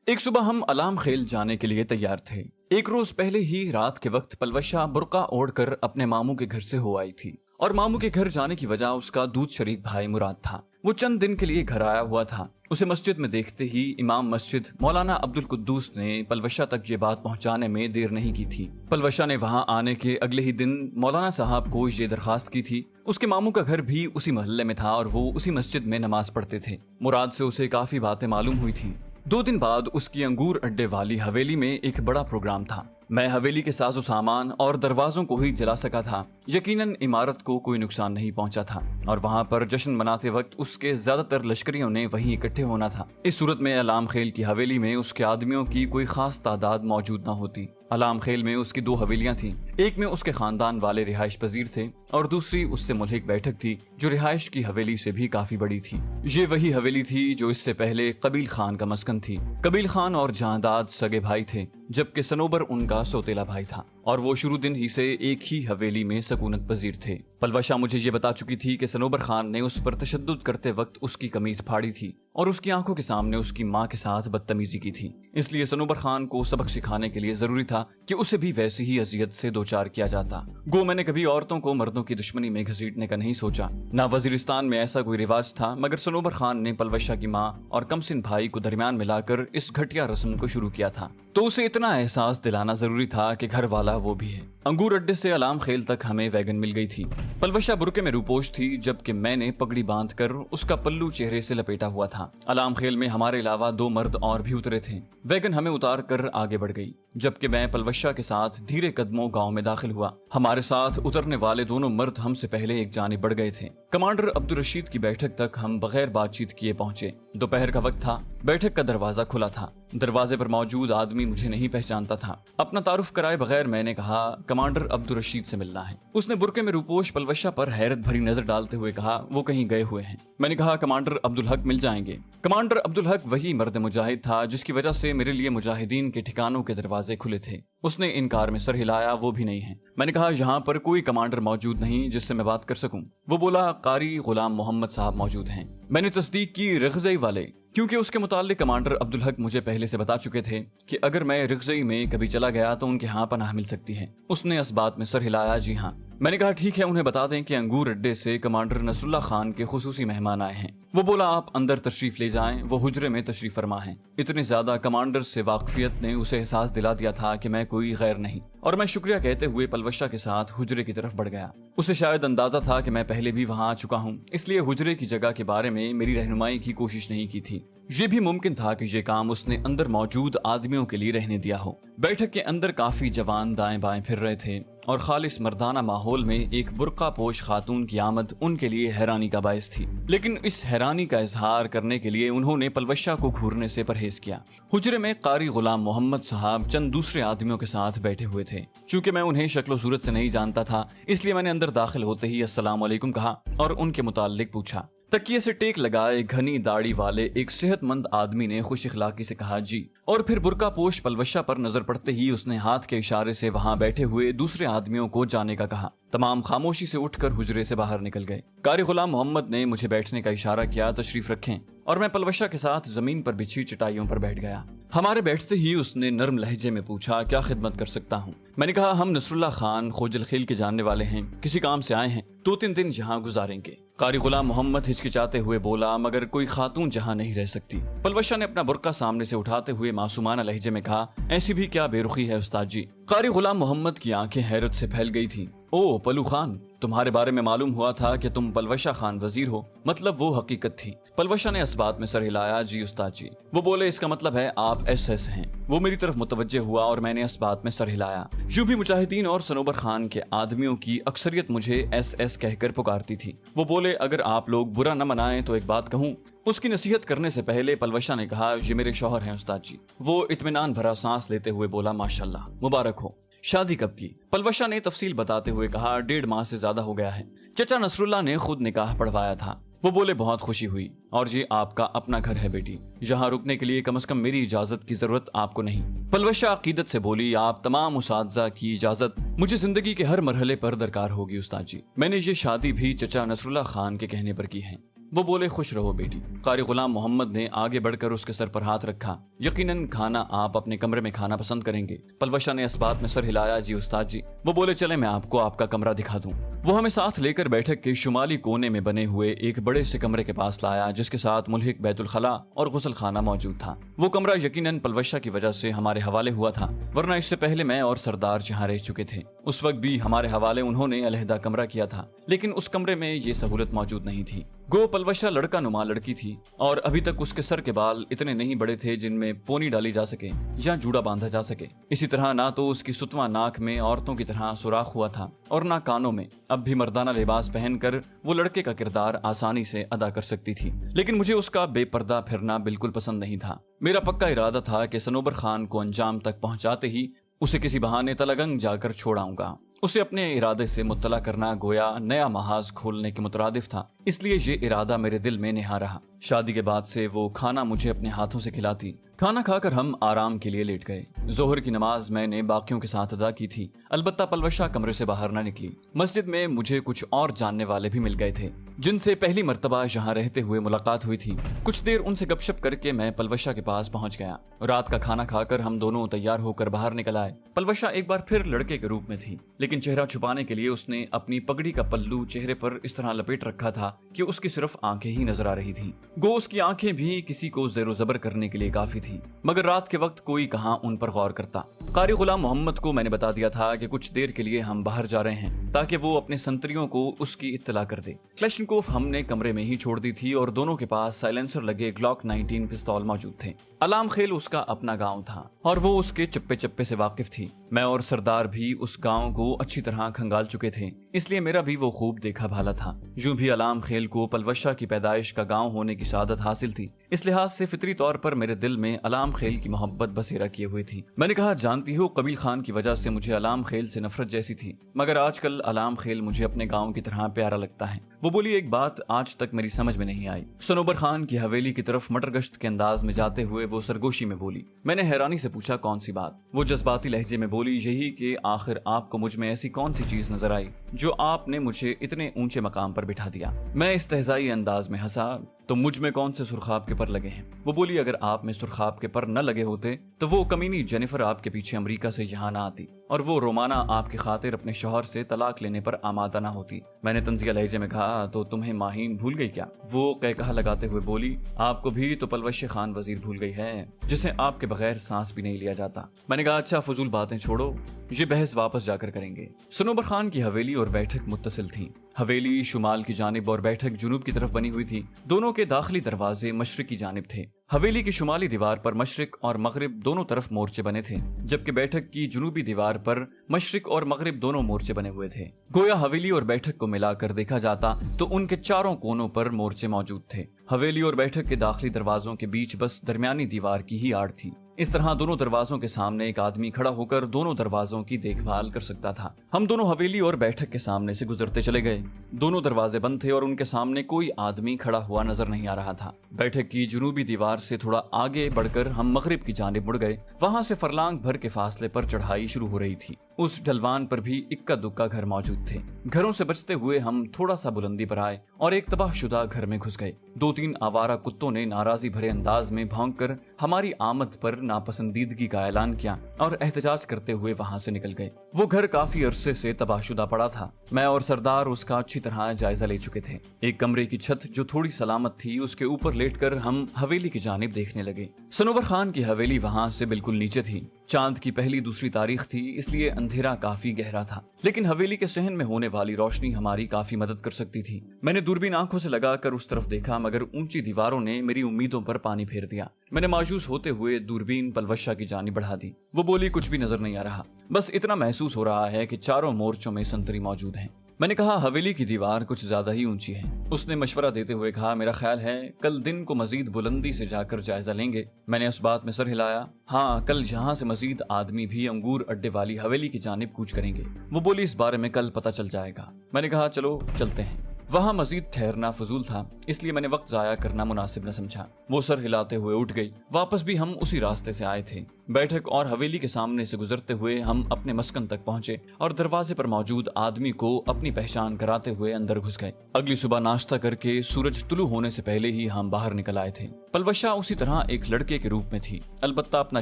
ایک صبح ہم علام خیل جانے کے لیے تیار تھے۔ ایک روز پہلے ہی رات کے وقت پلوشہ برقع اوڑھ کر اپنے ماموں کے گھر سے ہو آئی تھی، اور ماموں کے گھر جانے کی وجہ اس کا دودھ شریک بھائی مراد تھا۔ وہ چند دن کے لیے گھر آیا ہوا تھا۔ اسے مسجد میں دیکھتے ہی امام مسجد مولانا عبدالقدوس نے پلوشہ تک یہ بات پہنچانے میں دیر نہیں کی تھی۔ پلوشہ نے وہاں آنے کے اگلے ہی دن مولانا صاحب کو یہ درخواست کی تھی۔ اس کے ماموں کا گھر بھی اسی محلے میں تھا اور وہ اسی مسجد میں نماز پڑھتے تھے۔ مراد سے اسے کافی باتیں معلوم ہوئی تھیں۔ 2 دن بعد اس کی انگور اڈے والی حویلی میں ایک بڑا پروگرام تھا۔ میں حویلی کے ساز و سامان اور دروازوں کو ہی جلا سکا تھا۔ یقیناً عمارت کو کوئی نقصان نہیں پہنچا تھا، اور وہاں پر جشن مناتے وقت اس کے زیادہ تر لشکریوں نے وہیں اکٹھے ہونا تھا۔ اس صورت میں علام خیل کی حویلی میں اس کے آدمیوں کی کوئی خاص تعداد موجود نہ ہوتی۔ علام خیل میں اس کی 2 حویلیاں تھیں۔ ایک میں اس کے خاندان والے رہائش پذیر تھے اور دوسری اس سے ملحق بیٹھک تھی جو رہائش کی حویلی سے بھی کافی بڑی تھی۔ یہ وہی حویلی تھی جو اس سے پہلے قبیل خان کا مسکن تھی۔ قبیل خان اور جہانداد سگے بھائی تھے، جبکہ سنوبر ان کا سوتیلا بھائی تھا، اور وہ شروع دن ہی سے ایک ہی حویلی میں سکونت پذیر تھے۔ پلوشہ مجھے یہ بتا چکی تھی کہ سنوبر خان نے اس پر تشدد کرتے وقت اس کی قمیض پھاڑی تھی اور اس کی آنکھوں کے سامنے اس کی ماں کے ساتھ بدتمیزی کی تھی۔ اس لیے سنوبر خان کو سبق سکھانے کے لیے ضروری تھا کہ اسے بھی ویسی ہی اذیت سے دوچار کیا جاتا۔ گو میں نے کبھی عورتوں کو مردوں کی دشمنی میں گھسیٹنے کا نہیں سوچا، نہ وزیرستان میں ایسا کوئی رواج تھا، مگر سنوبر خان نے پلوشہ کی ماں اور کمسن بھائی کو درمیان ملا کر اس گھٹیا رسم کو شروع کیا تھا۔ تو اسے اتنا احساس دلانا ضروری تھا کہ گھر والا وہ بھی ہے۔ انگور اڈے سے علام خیل تک ہمیں ویگن مل گئی تھی۔ پلوشہ برقعے میں روپوش تھی، جبکہ میں نے پگڑی باندھ کر اس کا پلو چہرے سے لپیٹا ہوا تھا۔ علام خیل میں ہمارے علاوہ 2 مرد اور بھی اترے تھے۔ ویگن ہمیں اتار کر آگے بڑھ گئی، جبکہ میں پلوشہ کے ساتھ دھیرے قدموں گاؤں میں داخل ہوا۔ ہمارے ساتھ اترنے والے دونوں مرد ہم سے پہلے ایک جانب بڑھ گئے تھے۔ کمانڈر عبدالرشید کی بیٹھک تک ہم بغیر بات چیت کیے پہنچے۔ دوپہر کا وقت تھا۔ بیٹھک کا دروازہ کھلا تھا۔ دروازے پر موجود آدمی مجھے نہیں پہچانتا تھا۔ اپنا تعارف کرائے بغیر میں نے کہا، کمانڈر عبدالرشید سے ملنا ہے۔ اس نے برقعے میں روپوش پلوشہ پر حیرت بھری نظر ڈالتے ہوئے کہا، وہ کہیں گئے ہوئے ہیں۔ میں نے کہا، کمانڈر عبدالحق مل جائیں گے۔ کمانڈر عبدالحق وہی مرد مجاہد تھا جس کی وجہ سے میرے لیے مجاہدین کے ٹھکانوں کے دروازے کھلے تھے۔ اس نے انکار میں سر ہلایا، وہ بھی نہیں ہے۔ میں نے کہا، یہاں پر کوئی کمانڈر موجود نہیں جس سے میں بات کر سکوں۔ وہ بولا، قاری غلام محمد صاحب موجود ہیں۔ میں نے تصدیق کی، رغزئی والے، کیونکہ اس کے متعلق کمانڈر عبدالحق مجھے پہلے سے بتا چکے تھے کہ اگر میں رغزئی میں کبھی چلا گیا تو ان کے ہاں پناہ مل سکتی ہے۔ اس نے اس بات میں سر ہلایا، جی ہاں۔ میں نے کہا، ٹھیک ہے، انہیں بتا دیں کہ انگور اڈے سے کمانڈر نصر اللہ خان کے خصوصی مہمان آئے ہیں۔ وہ بولا، آپ اندر تشریف لے جائیں، وہ حجرے میں تشریف فرما ہیں۔ اتنے زیادہ کمانڈر سے واقفیت نے اسے احساس دلا دیا تھا کہ میں کوئی غیر نہیں، اور میں شکریہ کہتے ہوئے پلوشہ کے ساتھ حجرے کی طرف بڑھ گیا۔ اسے شاید اندازہ تھا کہ میں پہلے بھی وہاں آ چکا ہوں، اس لیے حجرے کی جگہ کے بارے میں میری رہنمائی کی کوشش نہیں کی تھی۔ یہ بھی ممکن تھا کہ یہ کام اس نے اندر موجود آدمیوں کے لیے رہنے دیا ہو۔ بیٹھک کے اندر کافی جوان دائیں بائیں پھر رہے تھے، اور خالص مردانہ ماحول میں ایک برقع پوش خاتون کی آمد ان کے لیے حیرانی کا باعث تھی، لیکن اس حیرانی کا اظہار کرنے کے لیے انہوں نے پلوشہ کو گھورنے سے پرہیز کیا۔ حجرے میں قاری غلام محمد صاحب چند دوسرے آدمیوں کے ساتھ بیٹھے ہوئے تھے۔ چونکہ میں انہیں شکل و صورت سے نہیں جانتا تھا، اس لیے میں نے اندر داخل ہوتے ہی السلام علیکم کہا اور ان کے متعلق پوچھا۔ تکیے سے ٹیک لگائے گھنی داڑھی والے ایک صحت مند آدمی نے خوش اخلاقی سے کہا، جی، اور پھر برقع پوش پلوشہ پر نظر پڑتے ہی اس نے ہاتھ کے اشارے سے وہاں بیٹھے ہوئے دوسرے آدمیوں کو جانے کا کہا۔ تمام خاموشی سے اٹھ کر حجرے سے باہر نکل گئے۔ قاری غلام محمد نے مجھے بیٹھنے کا اشارہ کیا، تشریف رکھیں، اور میں پلوشہ کے ساتھ زمین پر بچھی چٹائیوں پر بیٹھ گیا۔ ہمارے بیٹھتے ہی اس نے نرم لہجے میں پوچھا، کیا خدمت کر سکتا ہوں؟ میں نے کہا، ہم نصر اللہ خان خوجل خیل کے جاننے والے ہیں، کسی کام سے آئے ہیں، 2-3 دن یہاں گزاریں گے۔ قاری غلام محمد ہچکچاتے ہوئے بولا، مگر کوئی خاتون جہاں نہیں رہ سکتی۔ پلوشہ نے اپنا برقع سامنے سے اٹھاتے ہوئے معصومانہ لہجے میں کہا، ایسی بھی کیا بے رخی ہے استاد جی؟ قاری غلام محمد کی آنکھیں حیرت سے پھیل گئی تھیں۔ او پلو خان، تمہارے بارے میں معلوم ہوا تھا کہ تم پلوشہ خان وزیر ہو، مطلب وہ حقیقت تھی؟ پلوشہ نے اس بات میں سر ہلایا، جی استاد جی۔ وہ بولے، اس کا مطلب ہے آپ ایس ایس ہیں۔ وہ میری طرف متوجہ ہوا اور میں نے اس بات میں سر ہلایا۔ یوں بھی مجاہدین اور سنوبر خان کے آدمیوں کی اکثریت مجھے ایس ایس کہہ کر پکارتی تھی۔ وہ بولے، اگر آپ لوگ برا نہ منائیں تو ایک بات کہوں؟ اس کی نصیحت کرنے سے پہلے پلوشہ نے کہا، یہ میرے شوہر ہیں استاد جی۔ وہ اطمینان بھرا سانس لیتے ہوئے بولا، ماشاءاللہ، مبارک ہو۔ شادی کب کی؟ پلوشہ نے تفصیل بتاتے ہوئے کہا، 1.5 ماہ سے زیادہ ہو گیا ہے۔ چچا نصر اللہ نے خود نکاح پڑھوایا تھا۔ وہ بولے، بہت خوشی ہوئی، اور یہ آپ کا اپنا گھر ہے بیٹی، یہاں رکنے کے لیے کم از کم میری اجازت کی ضرورت آپ کو نہیں۔ پلوشہ عقیدت سے بولی، آپ تمام اساتذہ کی اجازت مجھے زندگی کے ہر مرحلے پر درکار ہوگی استاد جی۔ میں نے یہ شادی بھی چچا نصر اللہ خان کے کہنے پر کی ہے۔ वो बोले खुश रहो बेटी। कारी गुलाम मोहम्मद ने आगे बढ़कर उसके सर पर हाथ रखा। यकीनन खाना आप अपने कमरे में खाना पसंद करेंगे। पलवशा ने इस बात में सर हिलाया, जी उस्ताद जी। वो बोले चले मैं आपको आपका कमरा दिखा दूं। वो हमें साथ लेकर बैठक के शुमाली कोने में बने हुए एक बड़े से कमरे के पास लाया, जिसके साथ मुल्हिक बैतुल खला और गुसल खाना मौजूद था। वो कमरा यकीनन पलवशा की वजह से हमारे हवाले हुआ था, वरना इससे पहले मैं और सरदार जहाँ रह चुके थे उस वक्त भी हमारे हवाले उन्होंने अलहदा कमरा किया था, लेकिन उस कमरे में ये सहूलत मौजूद नहीं थी। गो पलवशा लड़का नुमा लड़की थी और अभी तक उसके सर के बाल इतने नहीं बड़े थे जिनमें पोनी डाली जा सके या जूड़ा बांधा जा सके। इसी तरह ना तो उसकी सुतवा नाक में औरतों की तरह सुराख हुआ था और ना कानों में। अब भी मर्दाना लिबास पहनकर वो लड़के का किरदार आसानी से अदा कर सकती थी, लेकिन मुझे उसका बेपर्दा फिरना बिल्कुल पसंद नहीं था। मेरा पक्का इरादा था कि सनोबर खान को अंजाम तक पहुंचाते ही उसे किसी बहाने तलगंग जाकर छोड़ाऊंगा। उसे अपने इरादे से मुत्तला करना गोया नया महाज खोलने के मुतरादिफ था, इसलिए ये इरादा मेरे दिल में निहा रहा। शादी के बाद से वो खाना मुझे अपने हाथों से खिलाती। खाना खाकर हम आराम के लिए लेट गए। जोहर की नमाज मैंने बाकियों के साथ अदा की थी, अलबत्ता पलवशा कमरे से बाहर न निकली। मस्जिद में मुझे कुछ और जानने वाले भी मिल गए थे, जिनसे पहली मर्तबा यहाँ रहते हुए मुलाकात हुई थी। कुछ देर उनसे गपशप करके मैं पलवशा के पास पहुंच गया। रात का खाना खाकर हम दोनों तैयार होकर बाहर निकल आए। पलवशा एक बार फिर लड़के के रूप में थी, लेकिन चेहरा छुपाने के लिए उसने अपनी पगड़ी का पल्लू चेहरे पर इस तरह लपेट रखा था कि उसकी सिर्फ आंखें ही नजर आ रही थी। गो उसकी आंखें भी किसी को ज़ेरो ज़बर करने के लिए काफी थी, मगर रात के वक्त कोई कहां उन पर गौर करता। कारी गुलाम मोहम्मद को मैंने बता दिया था कि कुछ देर के लिए हम बाहर जा रहे हैं, ताकि वो अपने संतरियों को उसकी इत्तला कर दे। क्लैशनकोफ हमने कमरे में ही छोड़ दी थी और दोनों के पास साइलेंसर लगे ग्लॉक 19 पिस्तौल मौजूद थे। अलाम खेल उसका अपना गांव था और वो उसके चप्पे चप्पे से वाकिफ थी। मैं और सरदार भी उस गांव को अच्छी तरह खंगाल चुके थे, इसलिए मेरा भी वो खूब देखा भाला था। यूं भी अलाम खेल को पलवशा की पैदाइश का गांव होने की सादत हासिल थी, इस लिहाज से फितरी तौर पर मेरे दिल में अलाम खेल की मोहब्बत बसेरा किए हुई थी। मैंने कहा, जानती हो, कबील खान की वजह से मुझे अलाम खेल से नफरत जैसी थी, मगर आजकल अलाम खेल मुझे अपने गाँव की तरह प्यारा लगता है। वो बोली, एक बात आज तक मेरी समझ में नहीं आई। सनोबर खान की हवेली की तरफ मटर गश्त के अंदाज में जाते हुए वो सरगोशी में बोली। मैंने हैरानी से पूछा, कौन सी बात? वो जज्बाती लहजे में बोली, यही कि आखिर आपको मुझ में ऐसी कौन सी चीज नजर आई जो आपने मुझे इतने ऊंचे मकाम पर बिठा दिया। मैं इस्तेहज़ाई अंदाज में हंसा, तो मुझ में कौन से सुरखाब के पर लगे हैं? वो बोली, अगर आप में सुरखाब के पर न लगे होते तो वो कमीनी जेनिफर आपके पीछे अमेरिका से यहाँ ना आती और वो रोमाना आपकी खातिर अपने शौहर से तलाक लेने पर आमादा ना होती। मैंने तंजिया लहजे में कहा, तो तुम्हें माहीन भूल गई क्या? वो कहकहा लगाते हुए बोली, आपको भी तो पलवश खान वजीर भूल गई है, जिसे आपके बगैर सांस भी नहीं लिया जाता। मैंने कहा, अच्छा फजूल बातें छोड़ो, ये बहस वापस जाकर करेंगे। सनोबर खान की हवेली और बैठक मुत्तसिल थी। हवेली शुमाल की जानिब और बैठक जुनूब की तरफ बनी हुई थी। दोनों के दाखिली दरवाजे मशरिक की जानिब थे। हवेली की शुमाली दीवार पर मशरिक और मगरिब दोनों तरफ मोर्चे बने थे, जबकि बैठक की जुनूबी दीवार पर मशरिक और मगरिब दोनों मोर्चे बने हुए थे। गोया हवेली और बैठक को मिलाकर देखा जाता तो उनके चारों कोनों पर मोर्चे मौजूद थे। हवेली और बैठक के दाखिली दरवाजों के बीच बस दरमियानी दीवार की ही आड़ थी। इस तरह दोनों दरवाजों के सामने एक आदमी खड़ा होकर दोनों दरवाजों की देखभाल कर सकता था। हम दोनों हवेली और बैठक के सामने से गुजरते चले गए। दोनों दरवाजे बंद थे और उनके सामने कोई आदमी खड़ा हुआ नजर नहीं आ रहा था। बैठक की जुनूबी दीवार से थोड़ा आगे बढ़कर हम मगरिब की जानिब मुड़ गए। वहां से फरलांग भर के फासले पर चढ़ाई शुरू हो रही थी। उस ढलवान पर भी इक्का दुक्का घर मौजूद थे। घरों से बचते हुए हम थोड़ा सा बुलंदी पर आए और एक तबाहशुदा घर में घुस गए। 2-3 आवारा कुत्तों ने नाराजी भरे अंदाज में भौंककर हमारी आमद पर नापसंदीदगी का ऐलान किया और एहतजाज करते हुए वहां से निकल गए। वो घर काफी अरसे से तबाहशुदा पड़ा था। मैं और सरदार उसका अच्छी तरह जायजा ले चुके थे। एक कमरे की छत जो थोड़ी सलामत थी, उसके ऊपर लेटकर हम हवेली की जानिब देखने लगे। सनोबर खान की हवेली वहां से बिल्कुल नीचे थी। चांद की पहली दूसरी तारीख थी, इसलिए अंधेरा काफी गहरा था, लेकिन हवेली के सहन में होने वाली रोशनी हमारी काफी मदद कर सकती थी। मैंने दूरबीन आंखों से लगाकर उस तरफ देखा, मगर ऊंची दीवारों ने मेरी उम्मीदों पर पानी फेर दिया। मैंने मायूस होते हुए दूरबीन पलवशा की जानिब बढ़ा दी। वो बोली, कुछ भी नजर नहीं आ रहा, बस इतना महसूस हो रहा है कि चारों मोर्चों में संतरी मौजूद हैं। मैंने कहा, हवेली की दीवार कुछ ज्यादा ही ऊंची है। उसने मशवरा देते हुए कहा, मेरा ख्याल है कल दिन को मजीद बुलंदी से जाकर जायजा लेंगे। मैंने इस बात में सर हिलाया। हाँ, कल यहाँ से मजीद आदमी भी अंगूर अड्डे वाली हवेली की जानिब कूच करेंगे। वो बोली, इस बारे में कल पता चल जाएगा। मैंने कहा, चलो चलते हैं। वहां मजीद ठहरना फजूल था, इसलिए मैंने वक्त जाया करना मुनासिब न समझा। वो सर हिलाते हुए उठ गई। वापस भी हम उसी रास्ते से आए थे। बैठक और हवेली के सामने से गुजरते हुए हम अपने मस्कन तक पहुंचे और दरवाजे पर मौजूद आदमी को अपनी पहचान कराते हुए अंदर घुस गए। अगली सुबह नाश्ता करके सूरज तुलू होने से पहले ही हम बाहर निकल आए थे। पलवशा उसी तरह एक लड़के के रूप में थी, अलबत्ता अपना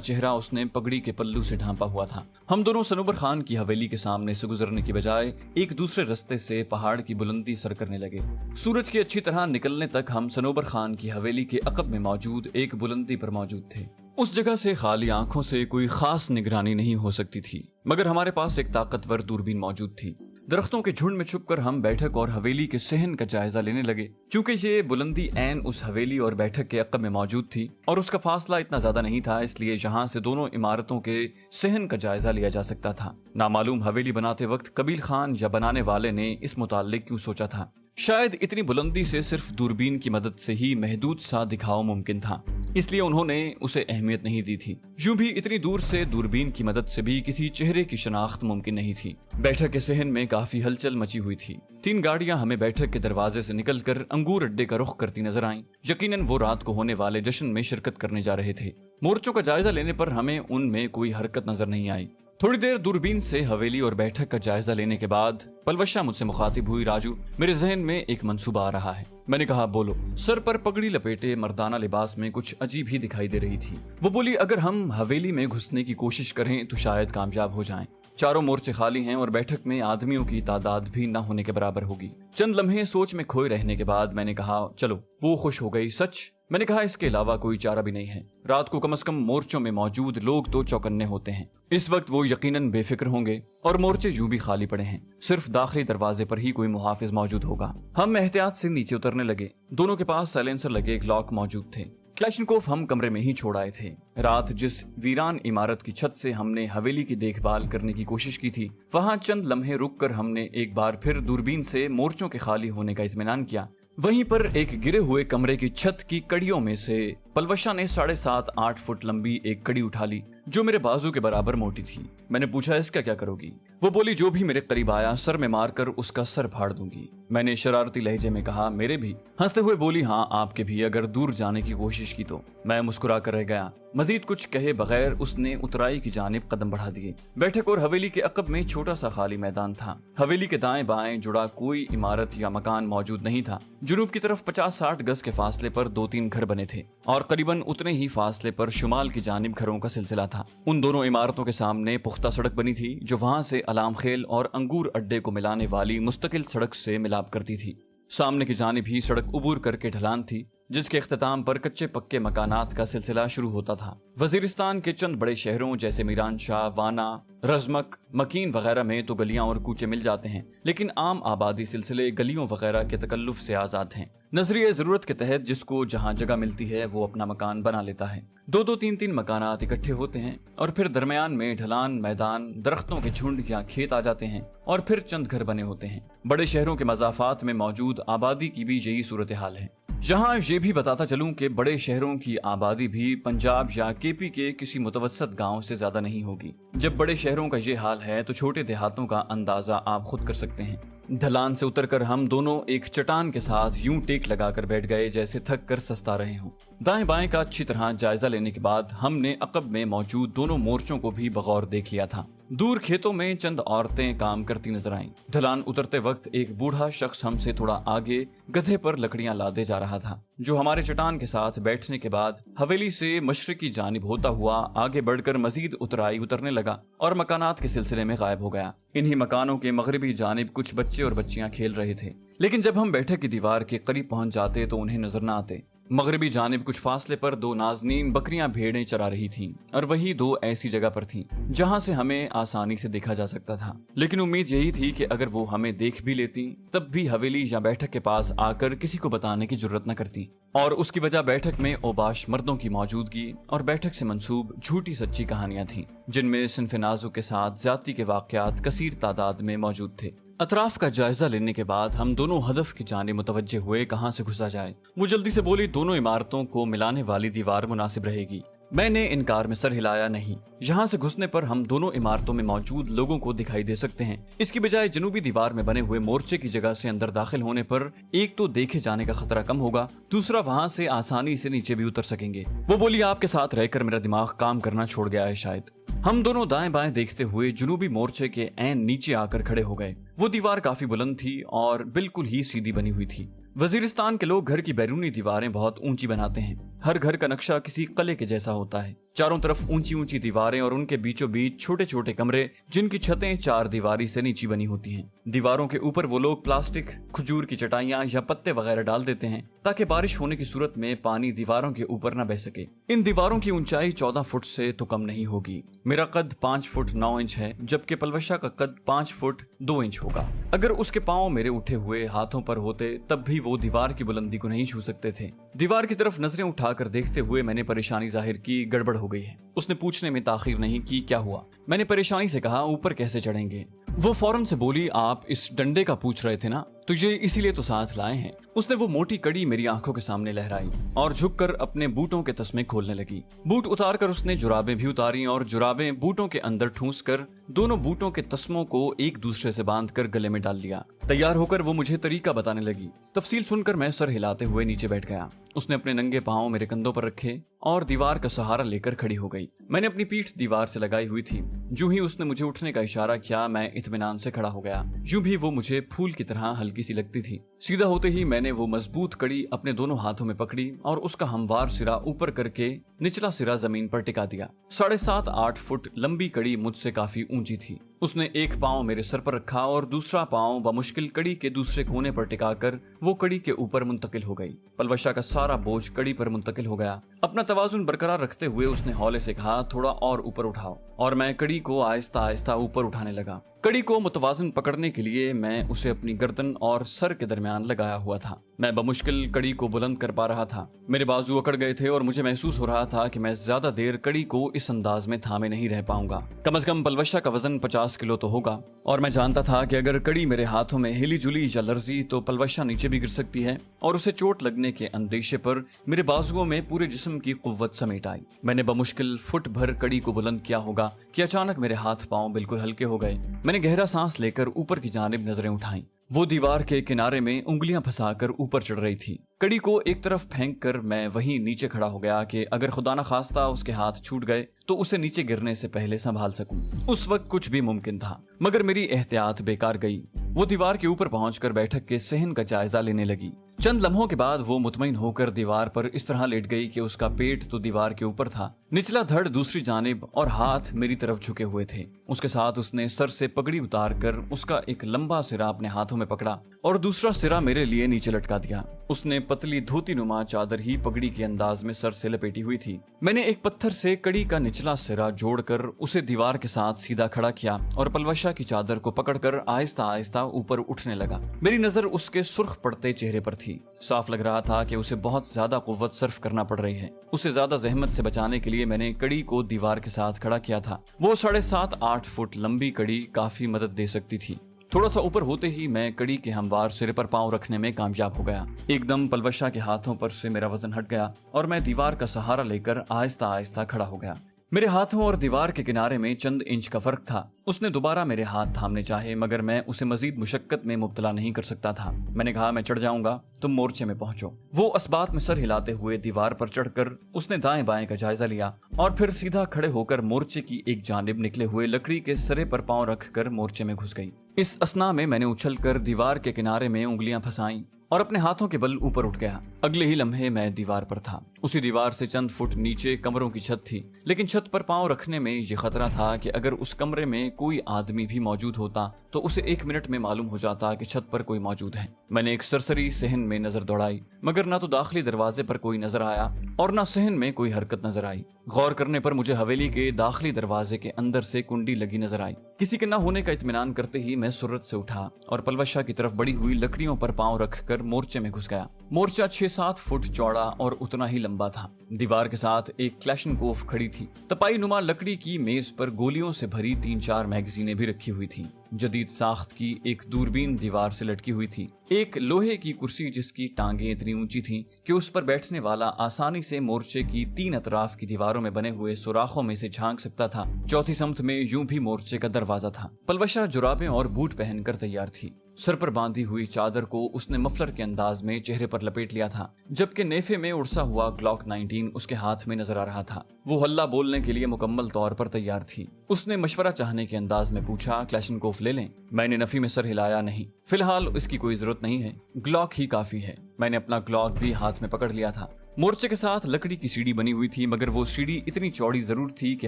चेहरा उसने पगड़ी के पल्लू से ढांपा हुआ था। हम दोनों सनोबर खान की हवेली के सामने से गुजरने की बजाय एक दूसरे रास्ते से पहाड़ की बुलंदी सर करने लगे। सूरज के अच्छी तरह निकलने तक हम सनोबर खान की हवेली के अकब में मौजूद एक बुलंदी पर मौजूद थे। उस जगह से खाली आंखों से कोई खास निगरानी नहीं हो सकती थी, मगर हमारे पास एक ताकतवर दूरबीन मौजूद थी। दरख्तों के झुंड में छुपकर हम बैठक और हवेली के सहन का जायजा लेने लगे। चूंकि ये बुलंदी ऐन उस हवेली और बैठक के अक़ब में मौजूद थी और उसका फासला इतना ज्यादा नहीं था, इसलिए यहाँ से दोनों इमारतों के सहन का जायजा लिया जा सकता था। नामालूम हवेली बनाते वक्त कबील खान या बनाने वाले ने इस मुताल्लिक क्यों सोचा था? शायद इतनी बुलंदी से सिर्फ दूरबीन की मदद से ही महदूद सा दिखाव मुमकिन था, इसलिए उन्होंने उसे अहमियत नहीं दी थी। यूं भी इतनी दूर से दूरबीन की मदद से भी किसी चेहरे की शनाख्त मुमकिन नहीं थी। बैठक के सहन में काफी हलचल मची हुई थी। 3 गाड़ियां हमें बैठक के दरवाजे से निकलकर अंगूर अड्डे का रुख करती नजर आईं। यकीनन वो रात को होने वाले जश्न में शिरकत करने जा रहे थे। मोर्चों का जायजा लेने पर हमें उनमें कोई हरकत नजर नहीं आई। थोड़ी देर दूरबीन से हवेली और बैठक का जायजा लेने के बाद पलवशा मुझसे मुखातिब हुई। राजू, मेरे जहन में एक मंसूबा आ रहा है। मैंने कहा, बोलो। सर पर पगड़ी लपेटे मर्दाना लिबास में कुछ अजीब ही दिखाई दे रही थी। वो बोली, अगर हम हवेली में घुसने की कोशिश करें तो शायद कामयाब हो जाएं। चारों मोर्चे खाली हैं और बैठक में आदमियों की तादाद भी न होने के बराबर होगी। चंद लम्हे सोच में खोए रहने के बाद मैंने कहा, चलो। वो खुश हो गई। सच? मैंने कहा, इसके अलावा कोई चारा भी नहीं है। रात को कम से कम मोर्चों में मौजूद लोग तो चौकन्ने होते हैं। इस वक्त वो यकीनन बेफिक्र होंगे और मोर्चे यूं भी खाली पड़े हैं। सिर्फ दाखिली दरवाजे पर ही कोई मुहाफिज मौजूद होगा। हम एहतियात से नीचे उतरने लगे। दोनों के पास साइलेंसर लगे ग्लॉक मौजूद थे। क्लैशनकोफ हम कमरे में ही छोड़ आए थे। रात जिस वीरान इमारत की छत से हमने हवेली की देखभाल करने की कोशिश की थी, वहां चंद लम्हे रुककर हमने एक बार फिर दूरबीन से मोर्चों के खाली होने का इत्मीनान किया। वहीं पर एक गिरे हुए कमरे की छत की कड़ियों में से पलवशा ने 7.5-8 फुट लंबी एक कड़ी उठा ली, जो मेरे बाजू के बराबर मोटी थी। मैंने पूछा, इसका क्या करोगी? वो बोली, जो भी मेरे करीब आया सर में मारकर उसका सर फाड़ दूंगी। मैंने शरारती लहजे में कहा, मेरे भी? हंसते हुए बोली, हाँ आपके भी, अगर दूर जाने की कोशिश की तो। मैं मुस्कुरा कर रह गया। मजीद कुछ कहे बगैर उसने उतराई की जानिब कदम बढ़ा दिए। बैठक और हवेली के अकब में छोटा सा खाली मैदान था। हवेली के दाएं बाएं जुड़ा कोई इमारत या मकान मौजूद नहीं था। जुनूब की तरफ 50-60 गज के फासले पर 2-3 घर बने थे और करीबन उतने ही फासले पर शुमाल की जानिब घरों का सिलसिला था। उन दोनों इमारतों के सामने पुख्ता सड़क बनी थी, जो वहां से अलाम खेल और अंगूर अड्डे को मिलाने वाली मुस्तकिल सड़क से मिलाप करती थी। सामने की जानिब ही सड़क उबूर करके ढलान थी, जिसके इख्तिताम पर कच्चे पक्के मकानात का सिलसिला शुरू होता था। वजीरिस्तान के चंद बड़े शहरों जैसे मीरान शाह, वाना, रजमक, मकीन वगैरह में तो गलियां और कूचे मिल जाते हैं, लेकिन आम आबादी सिलसिले गलियों वगैरह के तकल्लुफ से आजाद हैं। नजरिए जरूरत के तहत जिसको जहां जगह मिलती है वो अपना मकान बना लेता है। 2-2, 3-3 मकानात इकट्ठे होते हैं और फिर दरमियान में ढलान, मैदान, दरख्तों के झुंड या खेत आ जाते हैं और फिर चंद घर बने होते हैं। बड़े शहरों के मज़ाफात में मौजूद आबादी की भी यही सूरत हाल है। यहाँ ये भी बताता चलूं कि बड़े शहरों की आबादी भी पंजाब या केपी के किसी मुतवस्सत गांव से ज्यादा नहीं होगी। जब बड़े शहरों का ये हाल है तो छोटे देहातों का अंदाजा आप खुद कर सकते हैं। ढलान से उतरकर हम दोनों एक चट्टान के साथ यूं टेक लगाकर बैठ गए जैसे थक कर सस्ता रहे हों। दाएं बाएं का अच्छी तरह जायजा लेने के बाद हमने अकब में मौजूद दोनों मोर्चों को भी बगौर देख लिया था। दूर खेतों में चंद औरतें काम करती नजर आईं। ढलान उतरते वक्त एक बूढ़ा शख्स हमसे थोड़ा आगे गधे पर लकड़ियां लादे जा रहा था, जो हमारे चट्टान के साथ बैठने के बाद हवेली से मशरिकी जानिब होता हुआ आगे बढ़कर मजीद उतराई उतरने लगा और मकानात के सिलसिले में गायब हो गया। इन्हीं मकानों के मगरबी जानिब कुछ बच्चे और बच्चियां खेल रहे थे, लेकिन जब हम बैठक की दीवार के करीब पहुंच जाते तो उन्हें नजर न आते। मगरबी जानिब कुछ फासले पर 2 नाजनीन बकरियां भेड़ें चरा रही थीं और वही 2 ऐसी जगह पर थीं जहां से हमें आसानी से देखा जा सकता था। लेकिन उम्मीद यही थी कि अगर वो हमें देख भी लेती तब भी हवेली या बैठक के पास आकर किसी को बताने की जरूरत न करती, और उसकी वजह बैठक में ओबाश मर्दों की मौजूदगी और बैठक से मंसूब झूठी सच्ची कहानियां थीं, जिनमें सिन्फ नाज़ुक के साथ ज्यादती के वाकयात कसीर तादाद में मौजूद थे। अतराफ का जायजा लेने के बाद हम दोनों हदफ की जानिब मुतवज्जे हुए कहां से घुसा जाए। वो जल्दी से बोली, दोनों इमारतों को मिलाने वाली दीवार मुनासिब रहेगी। میں نے انکار میں سر ہلایا نہیں۔ یہاں سے گھسنے پر ہم دونوں عمارتوں میں موجود لوگوں کو دکھائی دے سکتے ہیں۔ اس کی بجائے جنوبی دیوار میں بنے ہوئے مورچے کی جگہ سے اندر داخل ہونے پر ایک تو دیکھے جانے کا خطرہ کم ہوگا، دوسرا وہاں سے آسانی سے نیچے بھی اتر سکیں گے۔ وہ بولی آپ کے ساتھ رہ کر میرا دماغ کام کرنا چھوڑ گیا ہے شاید۔ ہم دونوں دائیں بائیں دیکھتے ہوئے جنوبی مورچے کے عین نیچے آ کر کھڑے ہو گئے۔ وہ دیوار کافی بلند تھی اور بالکل ہی سیدھی بنی ہوئی تھی۔ وزیرستان کے لوگ گھر کی بیرونی دیواریں بہت اونچی بناتے ہیں۔ ہر گھر کا نقشہ کسی قلعے کے جیسا ہوتا ہے، چاروں طرف اونچی اونچی دیواریں اور ان کے بیچوں بیچ چھوٹے چھوٹے کمرے جن کی چھتیں چار دیواری سے نیچی بنی ہوتی ہیں۔ دیواروں کے اوپر وہ لوگ پلاسٹک، کھجور کی چٹائیاں یا پتے وغیرہ ڈال دیتے ہیں تاکہ بارش ہونے کی صورت میں پانی دیواروں کے اوپر نہ بہ سکے۔ ان دیواروں کی اونچائی 14 فٹ سے تو کم نہیں ہوگی۔ میرا قد 5 فٹ 9 انچ ہے، جبکہ پلوشا کا قد 5 فٹ 2 انچ ہوگا۔ اگر اس کے پاؤں میرے اٹھے ہوئے ہاتھوں پر ہوتے تب بھی وہ دیوار کی بلندی کو نہیں چھو سکتے تھے۔ دیوار کی طرف نظریں اٹھا کر دیکھتے ہوئے میں نے پریشانی ظاہر کی، گڑبڑ ہو گئی ہے۔ اس نے پوچھنے میں تاخیر نہیں کی کیا ہوا۔ میں نے پریشانی سے کہا اوپر کیسے چڑھیں گے؟ وہ فوراً سے بولی آپ اس ڈنڈے کا پوچھ رہے تھے نا، تو یہ اسی لیے تو ساتھ لائے ہیں۔ اس نے وہ موٹی کڑی میری آنکھوں کے سامنے لہرائی اور جھک کر اپنے بوٹوں کے تسمے کھولنے لگی۔ بوٹ اتار کر اس نے جرابیں بھی اتاری اور جرابیں بوٹوں کے اندر ٹھونس کر دونوں بوٹوں کے تسموں کو ایک دوسرے سے باندھ کر گلے میں ڈال لیا۔ تیار ہو کر وہ مجھے طریقہ بتانے لگی۔ تفصیل سن کر میں سر ہلاتے ہوئے نیچے بیٹھ گیا۔ اس نے اپنے ننگے پاؤں میرے کندھوں پر رکھے اور دیوار کا سہارا لے کر کھڑی ہو گئی۔ میں نے اپنی پیٹھ دیوار سے لگائی ہوئی تھی۔ جو ہی اس نے مجھے اٹھنے کا اشارہ کیا میں اطمینان سے کھڑا ہو گیا۔ یوں بھی وہ مجھے پھول کی طرح ہلکی سی لگتی تھی۔ سیدھا ہوتے ہی میں نے وہ مضبوط کڑی اپنے دونوں ہاتھوں میں پکڑی اور اس کا ہموار سرا اوپر کر کے نچلا سرا زمین پر ٹکا دیا۔ 7.5-8 فٹ لمبی کڑی مجھ سے کافی اونچی تھی۔ اس نے ایک پاؤں میرے سر پر رکھا اور دوسرا پاؤں بمشکل کڑی کے دوسرے کونے پر ٹکا کر وہ کڑی کے اوپر منتقل ہو گئی۔ پلوشا کا سارا بوجھ کڑی پر منتقل ہو گیا۔ اپنا توازن برقرار رکھتے ہوئے اس نے ہولے سے کہا تھوڑا اور اوپر اٹھاؤ، اور میں کڑی کو آہستہ آہستہ اوپر اٹھانے لگا۔ کڑی کو متوازن پکڑنے کے لیے میں اسے اپنی گردن اور سر کے درمیان لگایا ہوا تھا۔ میں بمشکل کڑی کو بلند کر پا رہا تھا۔ میرے بازو اکڑ گئے تھے اور مجھے محسوس ہو رہا تھا کہ میں زیادہ دیر کڑی کو اس انداز میں تھامے نہیں رہ پاؤں گا۔ کم از کم پلوشا کا وزن 50 کلو تو ہوگا، اور میں جانتا تھا کہ اگر کڑی میرے ہاتھوں میں ہلی جلی یا لرزی تو پلوشا نیچے بھی گر سکتی ہے، اور اسے چوٹ لگنے کے اندیشے پر میرے بازوؤں میں پورے جسم کی قوت سمیٹ آئی۔ میں نے بمشکل فٹ بھر کڑی کو بلند کیا ہوگا کہ اچانک میرے ہاتھ پاؤں بالکل ہلکے ہو گئے۔ میں نے گہرا سانس لے کر اوپر کی جانب نظریں اٹھائیں۔ وہ دیوار کے کنارے میں انگلیاں پھنسا کر اوپر چڑھ رہی تھی۔ کڑی کو ایک طرف پھینک کر میں وہیں نیچے کھڑا ہو گیا کہ اگر خدا نہ خواستہ اس کے ہاتھ چھوٹ گئے تو اسے نیچے گرنے سے پہلے سنبھال سکوں۔ اس وقت کچھ بھی ممکن تھا، مگر میری احتیاط بیکار گئی۔ وہ دیوار کے اوپر پہنچ کر بیٹھک کے صحن کا جائزہ لینے لگی۔ چند لمحوں کے بعد وہ مطمئن ہو کر دیوار پر اس طرح لیٹ گئی کہ اس کا پیٹ تو دیوار کے اوپر تھا، نچلا دھڑ دوسری جانب اور ہاتھ میری طرف جھکے ہوئے تھے۔ اس کے ساتھ اس نے سر سے پگڑی اتار کر اس کا ایک لمبا سرا اپنے ہاتھوں میں پکڑا اور دوسرا سرا میرے لیے نیچے لٹکا دیا۔ اس نے پتلی دھوتی نما چادر ہی پگڑی کے انداز میں سر سے لپیٹی ہوئی تھی۔ میں نے ایک پتھر سے کڑی کا نچلا سرا جوڑ کر اسے دیوار کے ساتھ سیدھا کھڑا کیا اور پلوشا کی چادر کو پکڑ کر آہستہ آہستہ اوپر اٹھنے لگا۔ میری نظر اس کے سرخ پڑتے چہرے پر تھی۔ صاف لگ رہا تھا کہ اسے بہت زیادہ قوت صرف کرنا پڑ رہی ہے۔ اسے زیادہ زحمت سے بچانے کے لیے میں نے کڑی کو دیوار کے ساتھ کھڑا کیا تھا۔ وہ 7.5-8 فٹ لمبی کڑی کافی مدد دے سکتی تھی۔ تھوڑا سا اوپر ہوتے ہی میں کڑی کے ہموار سرے پر پاؤں رکھنے میں کامیاب ہو گیا۔ ایک دم پلوشا کے ہاتھوں پر سے میرا وزن ہٹ گیا اور میں دیوار کا سہارا لے کر آہستہ آہستہ کھڑا ہو گیا۔ میرے ہاتھوں اور دیوار کے کنارے میں چند انچ کا فرق تھا۔ اس نے دوبارہ میرے ہاتھ تھامنے چاہے مگر میں اسے مزید مشقت میں مبتلا نہیں کر سکتا تھا۔ میں نے کہا میں چڑھ جاؤں گا، تم مورچے میں پہنچو۔ وہ اسبات میں سر ہلاتے ہوئے دیوار پر چڑھ کر اس نے دائیں بائیں کا جائزہ لیا اور پھر سیدھا کھڑے ہو کر مورچے کی ایک جانب نکلے ہوئے لکڑی کے سرے پر پاؤں رکھ کر مورچے میں گھس گئی۔ اس اثنا میں میں نے اچھل کر دیوار کے کنارے میں انگلیاں پھنسائیں اور اپنے ہاتھوں کے بل اوپر اٹھ گیا۔ اگلے ہی لمحے میں دیوار پر تھا۔ اسی دیوار سے چند فٹ نیچے کمروں کی چھت تھی، لیکن چھت پر پاؤں رکھنے میں یہ خطرہ تھا کہ اگر اس کمرے میں کوئی آدمی بھی موجود ہوتا تو اسے 1 منٹ میں معلوم ہو جاتا کہ چھت پر کوئی موجود ہے۔ میں نے ایک سرسری صحن میں نظر دوڑائی، مگر نہ تو داخلی دروازے پر کوئی نظر آیا اور نہ صحن میں کوئی حرکت نظر آئی۔ غور کرنے پر مجھے حویلی کے داخلی دروازے کے اندر سے کنڈی لگی نظر آئی۔ کسی کے نہ ہونے کا اطمینان کرتے ہی میں سرعت سے اٹھا اور پلوشا کی طرف بڑی ہوئی لکڑیوں پر پاؤں رکھ کر مورچے میں گھس گیا۔ مورچہ 6-7 فٹ چوڑا اور اتنا ہی لمبا تھا۔ دیوار کے ساتھ ایک کلیشنکوف کھڑی تھی۔ تپائی نما لکڑی کی میز پر گولیوں سے بھری 3-4 میگزینیں بھی رکھی ہوئی تھی۔ जदीद साख्त की एक दूरबीन दीवार से लटकी हुई थी, एक लोहे की कुर्सी जिसकी टांगें इतनी ऊंची थीं कि उस पर बैठने वाला आसानी से मोर्चे की 3 अतराफ की दीवारों में बने हुए सुराखों में से झांक सकता था। चौथी समत में यूं भी मोर्चे का दरवाजा था। पलवशा जुराबें और बूट पहनकर तैयार थी। सर पर बांधी हुई चादर को उसने मफलर के अंदाज में चेहरे पर लपेट लिया था, जबकि नेफे में उड़सा हुआ ग्लॉक 19 उसके हाथ में नजर आ रहा था। वो हल्ला बोलने के लिए मुकम्मल तौर पर तैयार थी। उसने मशवरा चाहने के अंदाज में पूछा, क्लैशनकोफ ले लें? मैंने नफी में सर हिलाया, नहीं, फिलहाल इसकी कोई जरूरत नहीं है, ग्लॉक ही काफी है। मैंने अपना ग्लॉक भी हाथ में पकड़ लिया था। मोर्चे के साथ लकड़ी की सीढ़ी बनी हुई थी, मगर वो सीढ़ी इतनी चौड़ी जरूर थी कि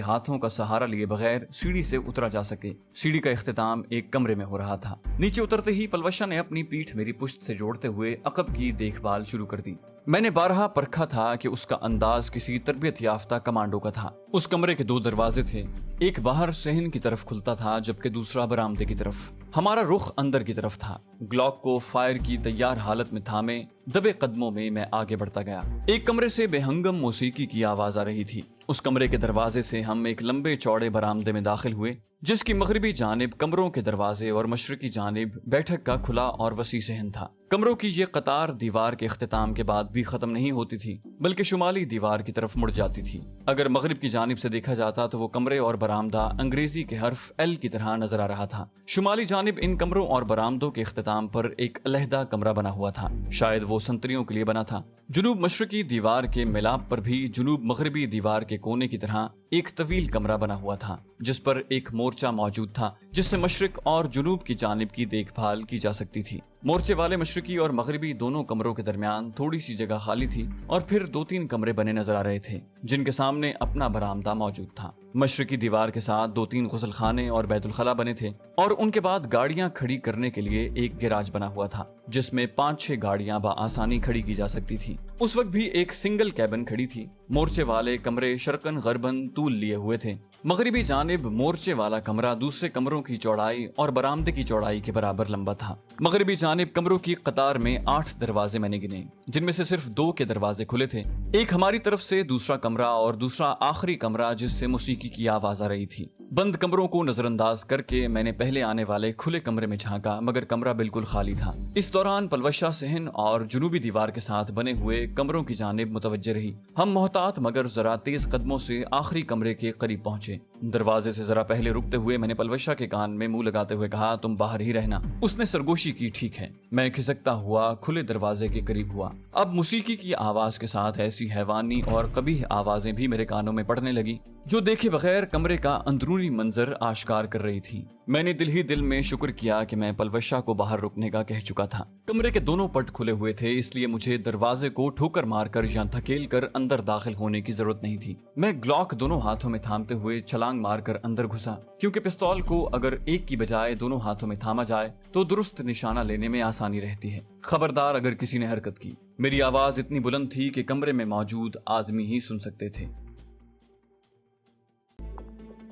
हाथों का सहारा लिए बगैर सीढ़ी से उतरा जा सके। सीढ़ी का इख्तिताम एक कमरे में हो रहा था। नीचे उतरते ही पलवशा ने अपनी पीठ मेरी पुश्त से जोड़ते हुए अकब की देखभाल शुरू कर दी। मैंने बारहा परखा था कि उसका अंदाज किसी तरबियत याफ्ता कमांडो का था। उस कमरे के 2 दरवाजे थे, एक बाहर सहन की तरफ खुलता था जबकि दूसरा बरामदे की तरफ। हमारा रुख अंदर की तरफ था। ग्लॉक को फायर की तैयार हालत में थामे दबे कदमों में मैं आगे बढ़ता गया। एक कमरे से बेहंगम मौसीकी की आवाज आ रही थी। उस कमरे के दरवाजे से हम एक लंबे चौड़े बरामदे में दाखिल हुए, जिसकी मगरिबी जानिब कमरों के दरवाजे और मशरकी जानिब बैठक का खुला और वसी सहन था। कमरों की ये कतार दीवार के इख्तिताम के बाद भी खत्म नहीं होती थी, बल्कि शुमाली दीवार की तरफ मुड़ जाती थी। अगर मगरिब की जानिब से देखा जाता तो वो कमरे और बरामदा अंग्रेजी के हर्फ एल की तरह नजर आ रहा था। शुमाली जानिब इन कमरों और बरामदों के इख्तिताम पर एक अलहदा कमरा बना हुआ था, शायद वो संतरियों के लिए बना था। जुनूब मशरकी दीवार के मिलाप पर भी जुनूब मगरिबी दीवार के कोने की तरह एक तवील कमरा बना हुआ था, जिस पर एक मोर्चा मौजूद था, जिससे मशरिक और जुनूब की जानिब की देखभाल की जा सकती थी। मोर्चे वाले मशरकी और मगरिबी दोनों कमरों के दरमियान थोड़ी सी जगह खाली थी और फिर 2-3 कमरे बने नजर आ रहे थे, जिनके सामने अपना बरामदा मौजूद था। मशरकी दीवार के साथ 2-3 गुसल खाने और बैतुल खला बने थे और उनके बाद गाड़ियां खड़ी करने के लिए एक गैराज बना हुआ था, जिसमें 5-6 गाड़ियां बआसानी खड़ी की जा सकती थी। उस वक्त भी एक सिंगल कैबिन खड़ी थी। मोर्चे वाले कमरे शरकन गरबन तूल लिए हुए थे। मगरिबी जानिब मोर्चे वाला कमरा दूसरे कमरों की चौड़ाई और बरामदे की चौड़ाई के बराबर लंबा था। मगरिबी जानिब कमरों की कतार में 8 दरवाजे मैंने गिने, जिनमें से सिर्फ 2 के दरवाजे खुले थे। एक हमारी तरफ से दूसरा कमरा और दूसरा आखिरी कमरा जिससे मौसीकी की आवाज आ रही थी। बंद कमरों को नजरअंदाज करके मैंने पहले आने वाले खुले कमरे में झांका, मगर कमरा बिल्कुल खाली था। इस दौरान पलवशा सहन और जुनूबी दीवार के साथ बने हुए कमरों की जानिब मुतवज्जे रही। हम मोहतात मगर जरा तेज कदमों से आखिरी कमरे के करीब पहुंचे। दरवाजे से जरा पहले रुकते हुए मैंने पलवशा के कान में मुंह लगाते हुए कहा, तुम बाहर ही रहना। उसने सरगोशी की, ठीक है। मैं खिसकता हुआ खुले दरवाजे के करीब हुआ। अब मौसीकी की आवाज के साथ ऐसी हैवानी और कबीह आवाजें भी मेरे कानों में पड़ने लगी, जो देखे बगैर कमरे का अंदरूनी मंजर आश्कार कर रही थी। मैंने दिल ही दिल में शुक्र किया कि मैं पलवशा को बाहर रुकने का कह चुका था। कमरे के दोनों पट खुले हुए थे, इसलिए मुझे दरवाजे को ठोकर मारकर या धकेल कर अंदर दाखिल होने की जरूरत नहीं थी। मैं ग्लॉक दोनों हाथों में थामते हुए छलांग मारकर अंदर घुसा, क्योंकि पिस्तौल को अगर एक की बजाय दोनों हाथों में थामा जाए तो दुरुस्त निशाना लेने में आसानी रहती है। खबरदार अगर किसी ने हरकत की। मेरी आवाज इतनी बुलंद थी कि कमरे में मौजूद आदमी ही सुन सकते थे।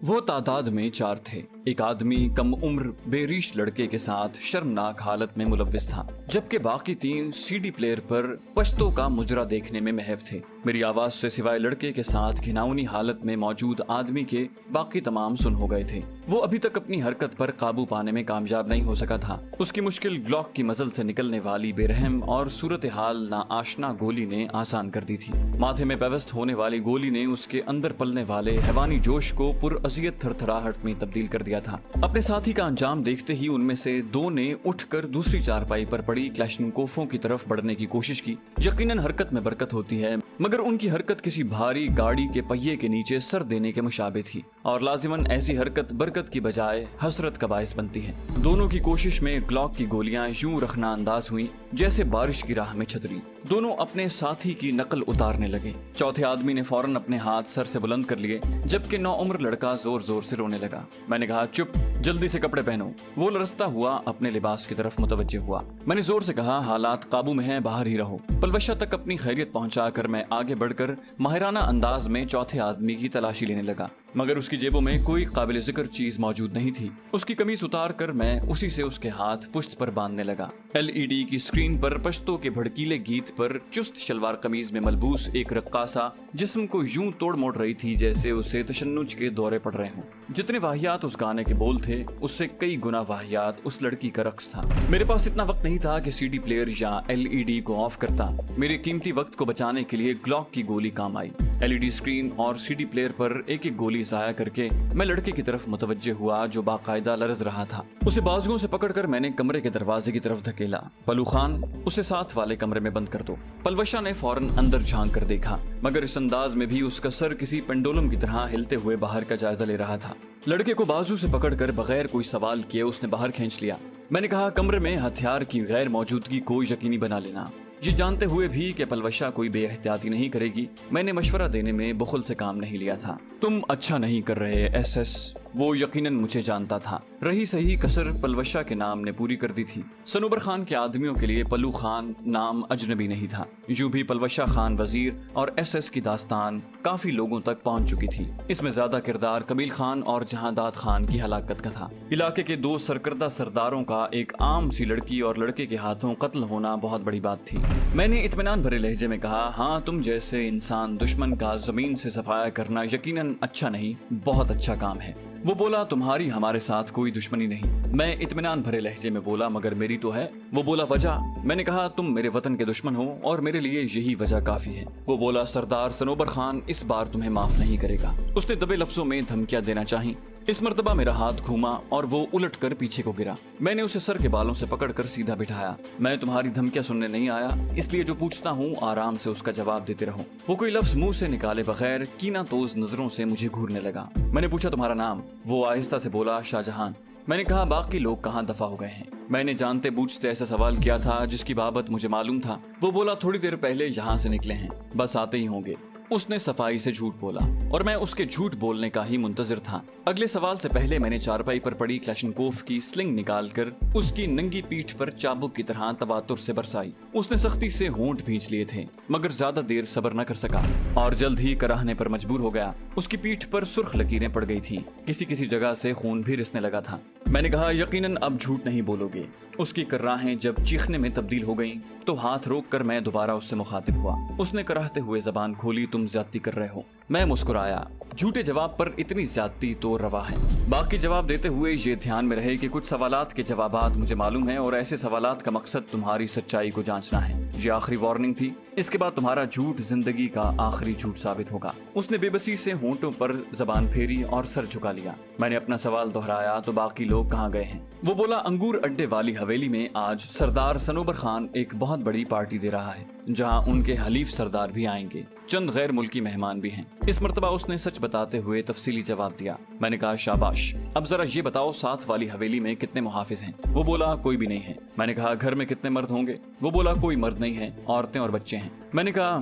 वो तादाद में 4 थे। एक आदमी कम उम्र बेरीश लड़के के साथ शर्मनाक हालत में मुलव्विस था, जबकि बाकी 3 सीडी प्लेयर पर पश्तों का मुजरा देखने में महव थे। मेरी आवाज से सिवाय लड़के के साथ घिनौनी हालत में मौजूद आदमी के बाकी तमाम सुन हो गए थे। वो अभी तक अपनी हरकत पर काबू पाने में कामयाब नहीं हो सका था। उसकी मुश्किल ग्लॉक की मजल से निकलने वाली बेरहम और सूरत हाल ना आशना गोली ने आसान कर दी थी। माथे में पेवस्त होने वाली गोली ने उसके अंदर पलने वाले हैवानी जोश को पुरअज़ियत थरथराहट में तब्दील कर दिया था। अपने साथी का अंजाम देखते ही उनमें से 2 ने उठकर दूसरी चारपाई पर पड़ी क्लैशनकोफों की तरफ बढ़ने की कोशिश की। यकीनन हरकत में बरकत होती है, मगर उनकी हरकत किसी भारी गाड़ी के पहिए के नीचे सर देने के मुशाबे थी, और लाजिमन ऐसी हरकत बरकत की बजाय हसरत का बायस बनती है। दोनों की कोशिश में ग्लॉक की गोलियां यूं रखना अंदाज हुई जैसे बारिश की राह में छतरी। दोनों अपने साथी की नकल उतारने लगे। चौथे आदमी ने फौरन अपने हाथ सर से बुलंद कर लिए, जबकि 9 उम्र लड़का जोर जोर से रोने लगा। मैंने कहा, चुप, जल्दी से कपड़े पहनो। वो लरसता हुआ अपने लिबास की तरफ मुतवज्जे हुआ। मैंने जोर से कहा, हालात काबू में हैं, बाहर ही रहो। पलवशा तक अपनी खैरियत पहुंचाकर मैं आगे बढ़कर माहिराना अंदाज में चौथे आदमी की तलाशी लेने लगा। मगर उसकी जेबों में कोई काबिल जिक्र चीज मौजूद नहीं थी। उसकी कमीज उतार कर मैं उसी से उसके हाथ पुश्त पर बांधने लगा। LED की स्क्रीन पर पश्तो के भड़कीले गीत पर चुस्त शलवार कमीज में मलबूस एक रक्कासा जिस्म को यूं तोड़ मोड़ रही थी जैसे उसे तशन्नुज के दौरे पड़ रहे हों। जितने वाहियात उस गाने के बोल थे, उससे कई गुना वाहियात उस लड़की का रक्स था। मेरे पास इतना वक्त नहीं था कि CD प्लेयर या LED को ऑफ करता। मेरे कीमती वक्त को बचाने के लिए ग्लॉक की गोली काम आई। LED स्क्रीन और CD प्लेयर पर एक एक गोली जाया करके मैं लड़के की तरफ मुतवज्जे हुआ जो बाकायदा लरज रहा था। उसे बाजुओं से पकड़कर मैंने कमरे के दरवाजे की तरफ धकेला। पलू खान, उसे साथ वाले कमरे में बंद कर दो। पलवशा ने फौरन अंदर झांक कर देखा, मगर इस अंदाज में भी उसका सर किसी पेंडुलम की तरह हिलते हुए बाहर का जायजा ले रहा था। लड़के को बाजू से पकड़कर बगैर कोई सवाल किए उसने बाहर खींच लिया। मैंने कहा, कमरे में हथियार की गैर मौजूदगी को यकीनी बना लेना। ये जानते हुए भी कि पलवशा कोई बेएहतियाती नहीं करेगी, मैंने मशवरा देने में बुखल से काम नहीं लिया था। तुम अच्छा नहीं कर रहे SS। वो यकीनन मुझे जानता था। रही सही कसर पलवशा के नाम ने पूरी कर दी थी। सनोबर खान के आदमियों के लिए पलू खान नाम अजनबी नहीं था। यूं भी पलवशा खान वजीर और SS की दास्तान काफी लोगों तक पहुंच चुकी थी। इसमें ज्यादा किरदार कबील खान और जहांदाद खान की हलाकत का था। इलाके के दो सरकर्दा सरदारों का एक आम सी लड़की और लड़के के हाथों कत्ल होना बहुत बड़ी बात थी। मैंने इत्मीनान भरे लहजे में कहा, हाँ, तुम जैसे इंसान दुश्मन का जमीन से सफाया करना यकीनन अच्छा नहीं, बहुत अच्छा काम है। वो बोला, तुम्हारी हमारे साथ कोई दुश्मनी नहीं। मैं इत्मीनान भरे लहजे में बोला, मगर मेरी तो है। वो बोला, वजह? मैंने कहा, तुम मेरे वतन के दुश्मन हो और मेरे लिए यही वजह काफी है। वो बोला, सरदार सनोबर खान इस बार तुम्हें माफ नहीं करेगा। उसने दबे लफ्जों में धमकियां देना चाही। इस मर्तबा मेरा हाथ घूमा और वो उलट कर पीछे को गिरा। मैंने उसे सर के बालों से पकड़कर सीधा बिठाया। मैं तुम्हारी धमकियां सुनने नहीं आया, इसलिए जो पूछता हूँ आराम से उसका जवाब देते रहो। वो कोई लफ्ज मुंह से निकाले बगैर कीना तोज नजरों से मुझे घूरने लगा। मैंने पूछा, तुम्हारा नाम? वो आहिस्ता से बोला, शाहजहां। मैंने कहा, बाकी लोग कहाँ दफा हो गए हैं? मैंने जानते बूझते ऐसा सवाल किया था जिसकी बाबत मुझे मालूम था। वो बोला, थोड़ी देर पहले यहाँ से निकले हैं, बस आते ही होंगे। उसने सफाई से झूठ बोला और मैं उसके झूठ बोलने का ही मुंतजिर था। अगले सवाल से पहले मैंने चारपाई पर पड़ी क्लैशनकोफ की स्लिंग निकालकर उसकी नंगी पीठ पर चाबुक की तरह तवातुर से बरसाई। उसने सख्ती से होंठ भींच लिए थे, मगर ज्यादा देर सब्र न कर सका और जल्द ही कराहने पर मजबूर हो गया। उसकी पीठ पर सुर्ख लकीरें पड़ गई थी, किसी किसी जगह से खून भी रिसने लगा था। मैंने कहा, यकीनन अब झूठ नहीं बोलोगे। उसकी कराहें जब चीखने में तब्दील हो गईं, तो हाथ रोक कर मैं दोबारा उससे मुखातिब हुआ। उसने कराहते हुए जबान खोली, तुम ज्यादती कर रहे हो। मैं मुस्कुराया। झूठे जवाब पर इतनी ज्यादती तो रवा है। बाकी जवाब देते हुए ये ध्यान में रहे कि कुछ सवालात के जवाबात मुझे मालूम है और ऐसे सवालात का मकसद तुम्हारी सच्चाई को जांचना है। ये आखिरी वार्निंग थी। इसके बाद तुम्हारा झूठ जिंदगी का आखिरी झूठ साबित होगा। उसने बेबसी से होंठों पर जबान फेरी और सर झुका लिया। मैंने अपना सवाल दोहराया, तो बाकी लोग कहाँ गए हैं? वो बोला, अंगूर अड्डे वाली हवेली में आज सरदार सनोबर खान एक बहुत बड़ी पार्टी दे रहा है, जहां उनके हलीफ सरदार भी आएंगे, चंद गैर मुल्की मेहमान भी हैं। इस मर्तबा उसने सच बताते हुए तफसीली जवाब दिया। मैंने कहा, शाबाश, अब जरा ये बताओ, साथ वाली हवेली में कितने मुहाफिज हैं? वो बोला, कोई भी नहीं है। मैंने कहा, घर में कितने मर्द होंगे? वो बोला, कोई मर्द नहीं है, औरतें और बच्चे हैं। मैंने कहा,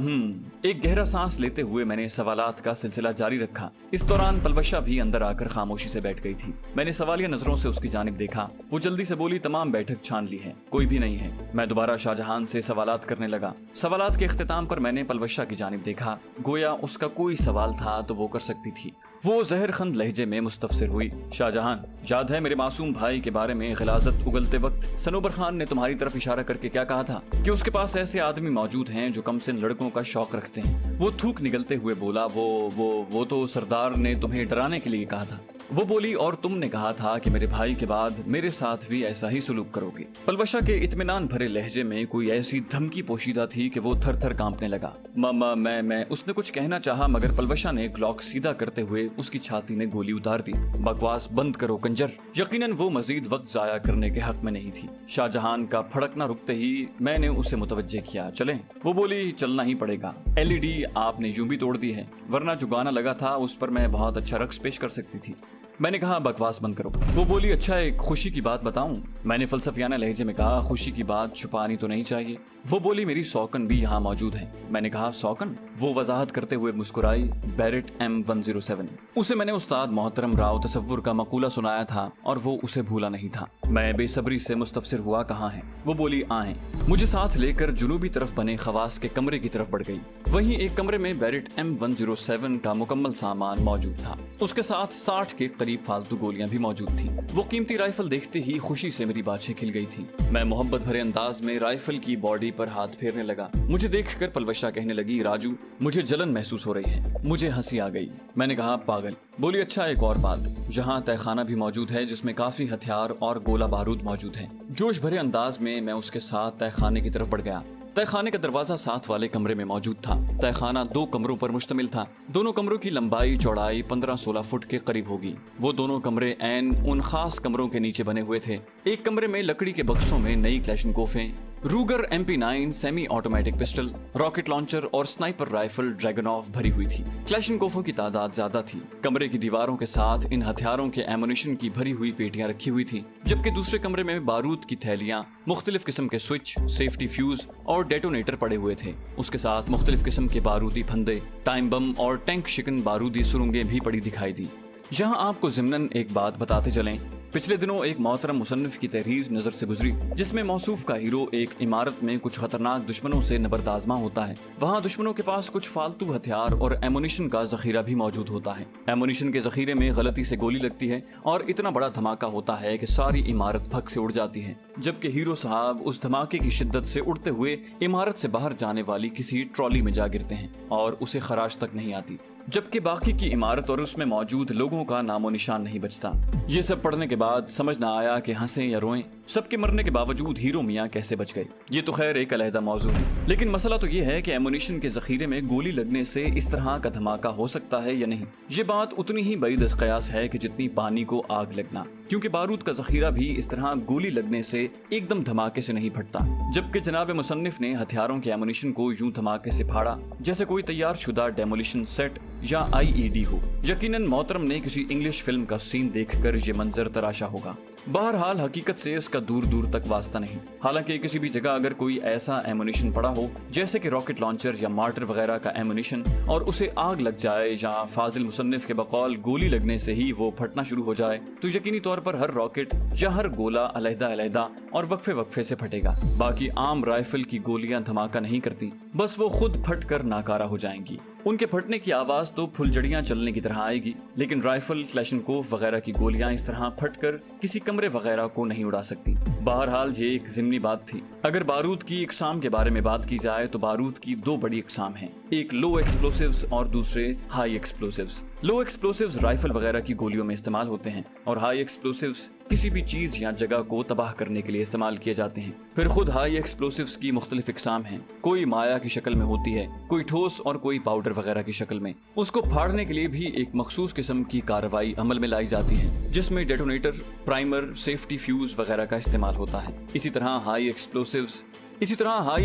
एक गहरा सांस लेते हुए मैंने सवालात का सिलसिला जारी रखा। इस दौरान पलवशा भी अंदर आकर खामोशी से बैठ गई थी। मैंने सवालिया नजरों से उसकी जानिब देखा। वो जल्दी से बोली, तमाम बैठक छान ली है, कोई भी नहीं है। मैं दोबारा शाहजहां से सवालात करने लगा। सवालात के इख्तिताम पर मैंने पलवशा की जानिब देखा, गोया उसका कोई सवाल था तो वो कर सकती थी। वो जहरखंद लहजे में मुस्तफसिर हुई, शाहजहां, याद है मेरे मासूम भाई के बारे में गिलाजत उगलते वक्त सनोबर खान ने तुम्हारी तरफ इशारा करके क्या कहा था? कि उसके पास ऐसे आदमी मौजूद हैं जो कमसिन लड़कों का शौक रखते हैं। वो थूक निगलते हुए बोला, वो तो सरदार ने तुम्हें डराने के लिए कहा था। वो बोली, और तुमने कहा था कि मेरे भाई के बाद मेरे साथ भी ऐसा ही सुलूक करोगे। पलवशा के इत्मीनान भरे लहजे में कोई ऐसी धमकी पोशीदा थी कि वो थर थर कांपने लगा। मैं उसने कुछ कहना चाहा, मगर पलवशा ने ग्लॉक सीधा करते हुए उसकी छाती में गोली उतार दी। बकवास बंद करो कंजर। यकीनन वो मजीद वक्त जाया करने के हक में नहीं थी। शाहजहां का फड़कना रुकते ही मैंने उसे मुतवज्जे किया, चलें? वो बोली, चलना ही पड़ेगा। LED आपने यूं भी तोड़ दी है, वरना जो गाना लगा था उस पर मैं बहुत अच्छा रक्स पेश कर सकती थी। मैंने कहा बकवास बंद करो। वो बोली अच्छा एक खुशी की बात बताऊं। मैंने फलसफियाना लहजे में कहा खुशी की बात छुपानी तो नहीं चाहिए। वो बोली मेरी सौकन भी यहाँ मौजूद है। मैंने कहा सौकन? वो वजाहत करते हुए मुस्कुराई बैरेट M107। उसे मैंने उस्ताद मोहतरम राव तसव्वुर का मकूला सुनाया था और वो उसे भूला नहीं था। मैं बेसब्री से मुस्तफसिर हुआ कहाँ है। वो बोली आए। मुझे साथ लेकर जुनूबी तरफ बने खवास के कमरे की तरफ बढ़ गई। वहीं एक कमरे में बैरेट M107 का मुकम्मल सामान मौजूद था। उसके साथ 60 के करीब फालतू गोलियां भी मौजूद थी। वो कीमती राइफल देखते ही खुशी से मेरी बाछें खिल गई थी। मैं मोहब्बत भरे अंदाज में राइफल की बॉडी पर हाथ फेरने लगा। मुझे देखकर पलवशा कहने लगी राजू मुझे जलन महसूस हो रही है। मुझे हंसी आ गई। मैंने कहा पागल। बोली अच्छा एक और बात, जहाँ तहखाना भी मौजूद है जिसमें काफी हथियार और गोला बारूद मौजूद है। जोश भरे अंदाज में मैं उसके साथ तहखाने की तरफ बढ़ गया। तहखाने का दरवाजा साथ वाले कमरे में मौजूद था। तहखाना 2 कमरों पर मुश्तमिल था। दोनों कमरों की लंबाई चौड़ाई 15-16 फुट के करीब होगी। वो दोनों कमरे ऐन उन खास कमरों के नीचे बने हुए थे। एक कमरे में लकड़ी के बक्सों में नई क्लैशनकोफें, रूगर MP9 semi automatic pistol, rocket launcher और स्नाइपर राइफल ड्रैगनॉफ भरी हुई थी। क्लैशनकोफों की तादाद ज्यादा थी। कमरे की दीवारों के साथ इन हथियारों के एमुनिशन की भरी हुई पेटियां रखी हुई थी, जबकि दूसरे कमरे में बारूद की थैलियां, मुख्तलिफ किस्म के स्विच, सेफ्टी फ्यूज और डेटोनेटर पड़े हुए थे। उसके साथ मुख्तलिफ किस्म के बारूदी फंदे, टाइम बम और टैंक शिकन बारूदी सुरंगें भी पड़ी दिखाई दी। यहाँ आपको ज़िम्नन एक बात बताते चलें, पिछले दिनों एक मोहतरम मुसन्निफ की तहरीर नजर से गुजरी जिसमें मौसूफ का हीरो एक इमारत में कुछ खतरनाक दुश्मनों से नबरदाजमा होता है। वहाँ दुश्मनों के पास कुछ फालतू हथियार और एमुनिशन का जखीरा भी मौजूद होता है। एमुनिशन के जखीरे में गलती से गोली लगती है और इतना बड़ा धमाका होता है कि सारी इमारत भग से उड़ जाती है, जबकि हीरो साहब उस धमाके की शिद्दत से उड़ते हुए इमारत से बाहर जाने वाली किसी ट्रॉली में जा गिरते हैं और उसे खराश तक नहीं आती, जबकि बाकी की इमारत और उसमें मौजूद लोगों का नामो निशान नहीं बचता। ये सब पढ़ने के बाद समझ ना आया कि हंसें या रोएं। सबके मरने के बावजूद हीरो मियाँ कैसे बच गए, ये तो खैर एक अलहदा मौजू है। लेकिन मसला तो ये है कि एमुनिशन के जखीरे में गोली लगने से इस तरह का धमाका हो सकता है या नहीं। ये बात उतनी ही बड़ी दस्तकयास है कि जितनी पानी को आग लगना, क्योंकि बारूद का जखीरा भी इस तरह गोली लगने से एकदम धमाके से नहीं फटता। जबकि जनाब मुसन्निफ ने हथियारों के एमुनिशन को यूं धमाके से फाड़ा जैसे कोई तैयार शुदा डेमोलिशन सेट या IED हो। यकीनन मोहतरम ने किसी इंग्लिश फिल्म का सीन देखकर ये मंजर तराशा होगा। बहरहाल हकीकत से इसका दूर दूर तक वास्ता नहीं। हालांकि किसी भी जगह अगर कोई ऐसा एमुनिशन पड़ा हो जैसे कि रॉकेट लॉन्चर या मार्टर वगैरह का एमुनिशन और उसे आग लग जाए या फाजिल मुसन्निफ के बकौल गोली लगने से ही वो फटना शुरू हो जाए, तो यकीनी तौर पर हर रॉकेट या हर गोला अलहदा और वक्फे वक्फे से फटेगा। बाकी आम राइफल की गोलियां धमाका नहीं करती, बस वो खुद फट कर नाकारा हो जाएंगी। उनके फटने की आवाज तो फुलझड़ियां चलने की तरह आएगी, लेकिन राइफल, क्लैशनकोफ वगैरह की गोलियां इस तरह फटकर किसी कमरे वगैरह को नहीं उड़ा सकती। बहरहाल ये एक ज़िमनी बात थी। अगर बारूद की इकसाम के बारे में बात की जाए तो बारूद की 2 बड़ी इकसाम हैं, एक लो एक्सप्लोसिव्स और दूसरे हाई एक्सप्लोसिव्स। लो एक्सप्लोसिव्स राइफल वगैरह की गोलियों में इस्तेमाल होते हैं और हाई एक्सप्लोसिव्स किसी भी चीज या जगह को तबाह करने के लिए इस्तेमाल किए जाते हैं। फिर खुद हाई एक्सप्लोसिव्स की मुख्तलिफ इकसाम हैं। कोई माया की शक्ल में होती है, कोई ठोस और कोई पाउडर वगैरह की शक्ल में। उसको फाड़ने के लिए भी एक मखसूस किस्म की कार्रवाई अमल में लाई जाती है, जिसमें डेटोनेटर, प्राइमर, सेफ्टी फ्यूज वगैरह का इस्तेमाल होता है। इसी तरह हाई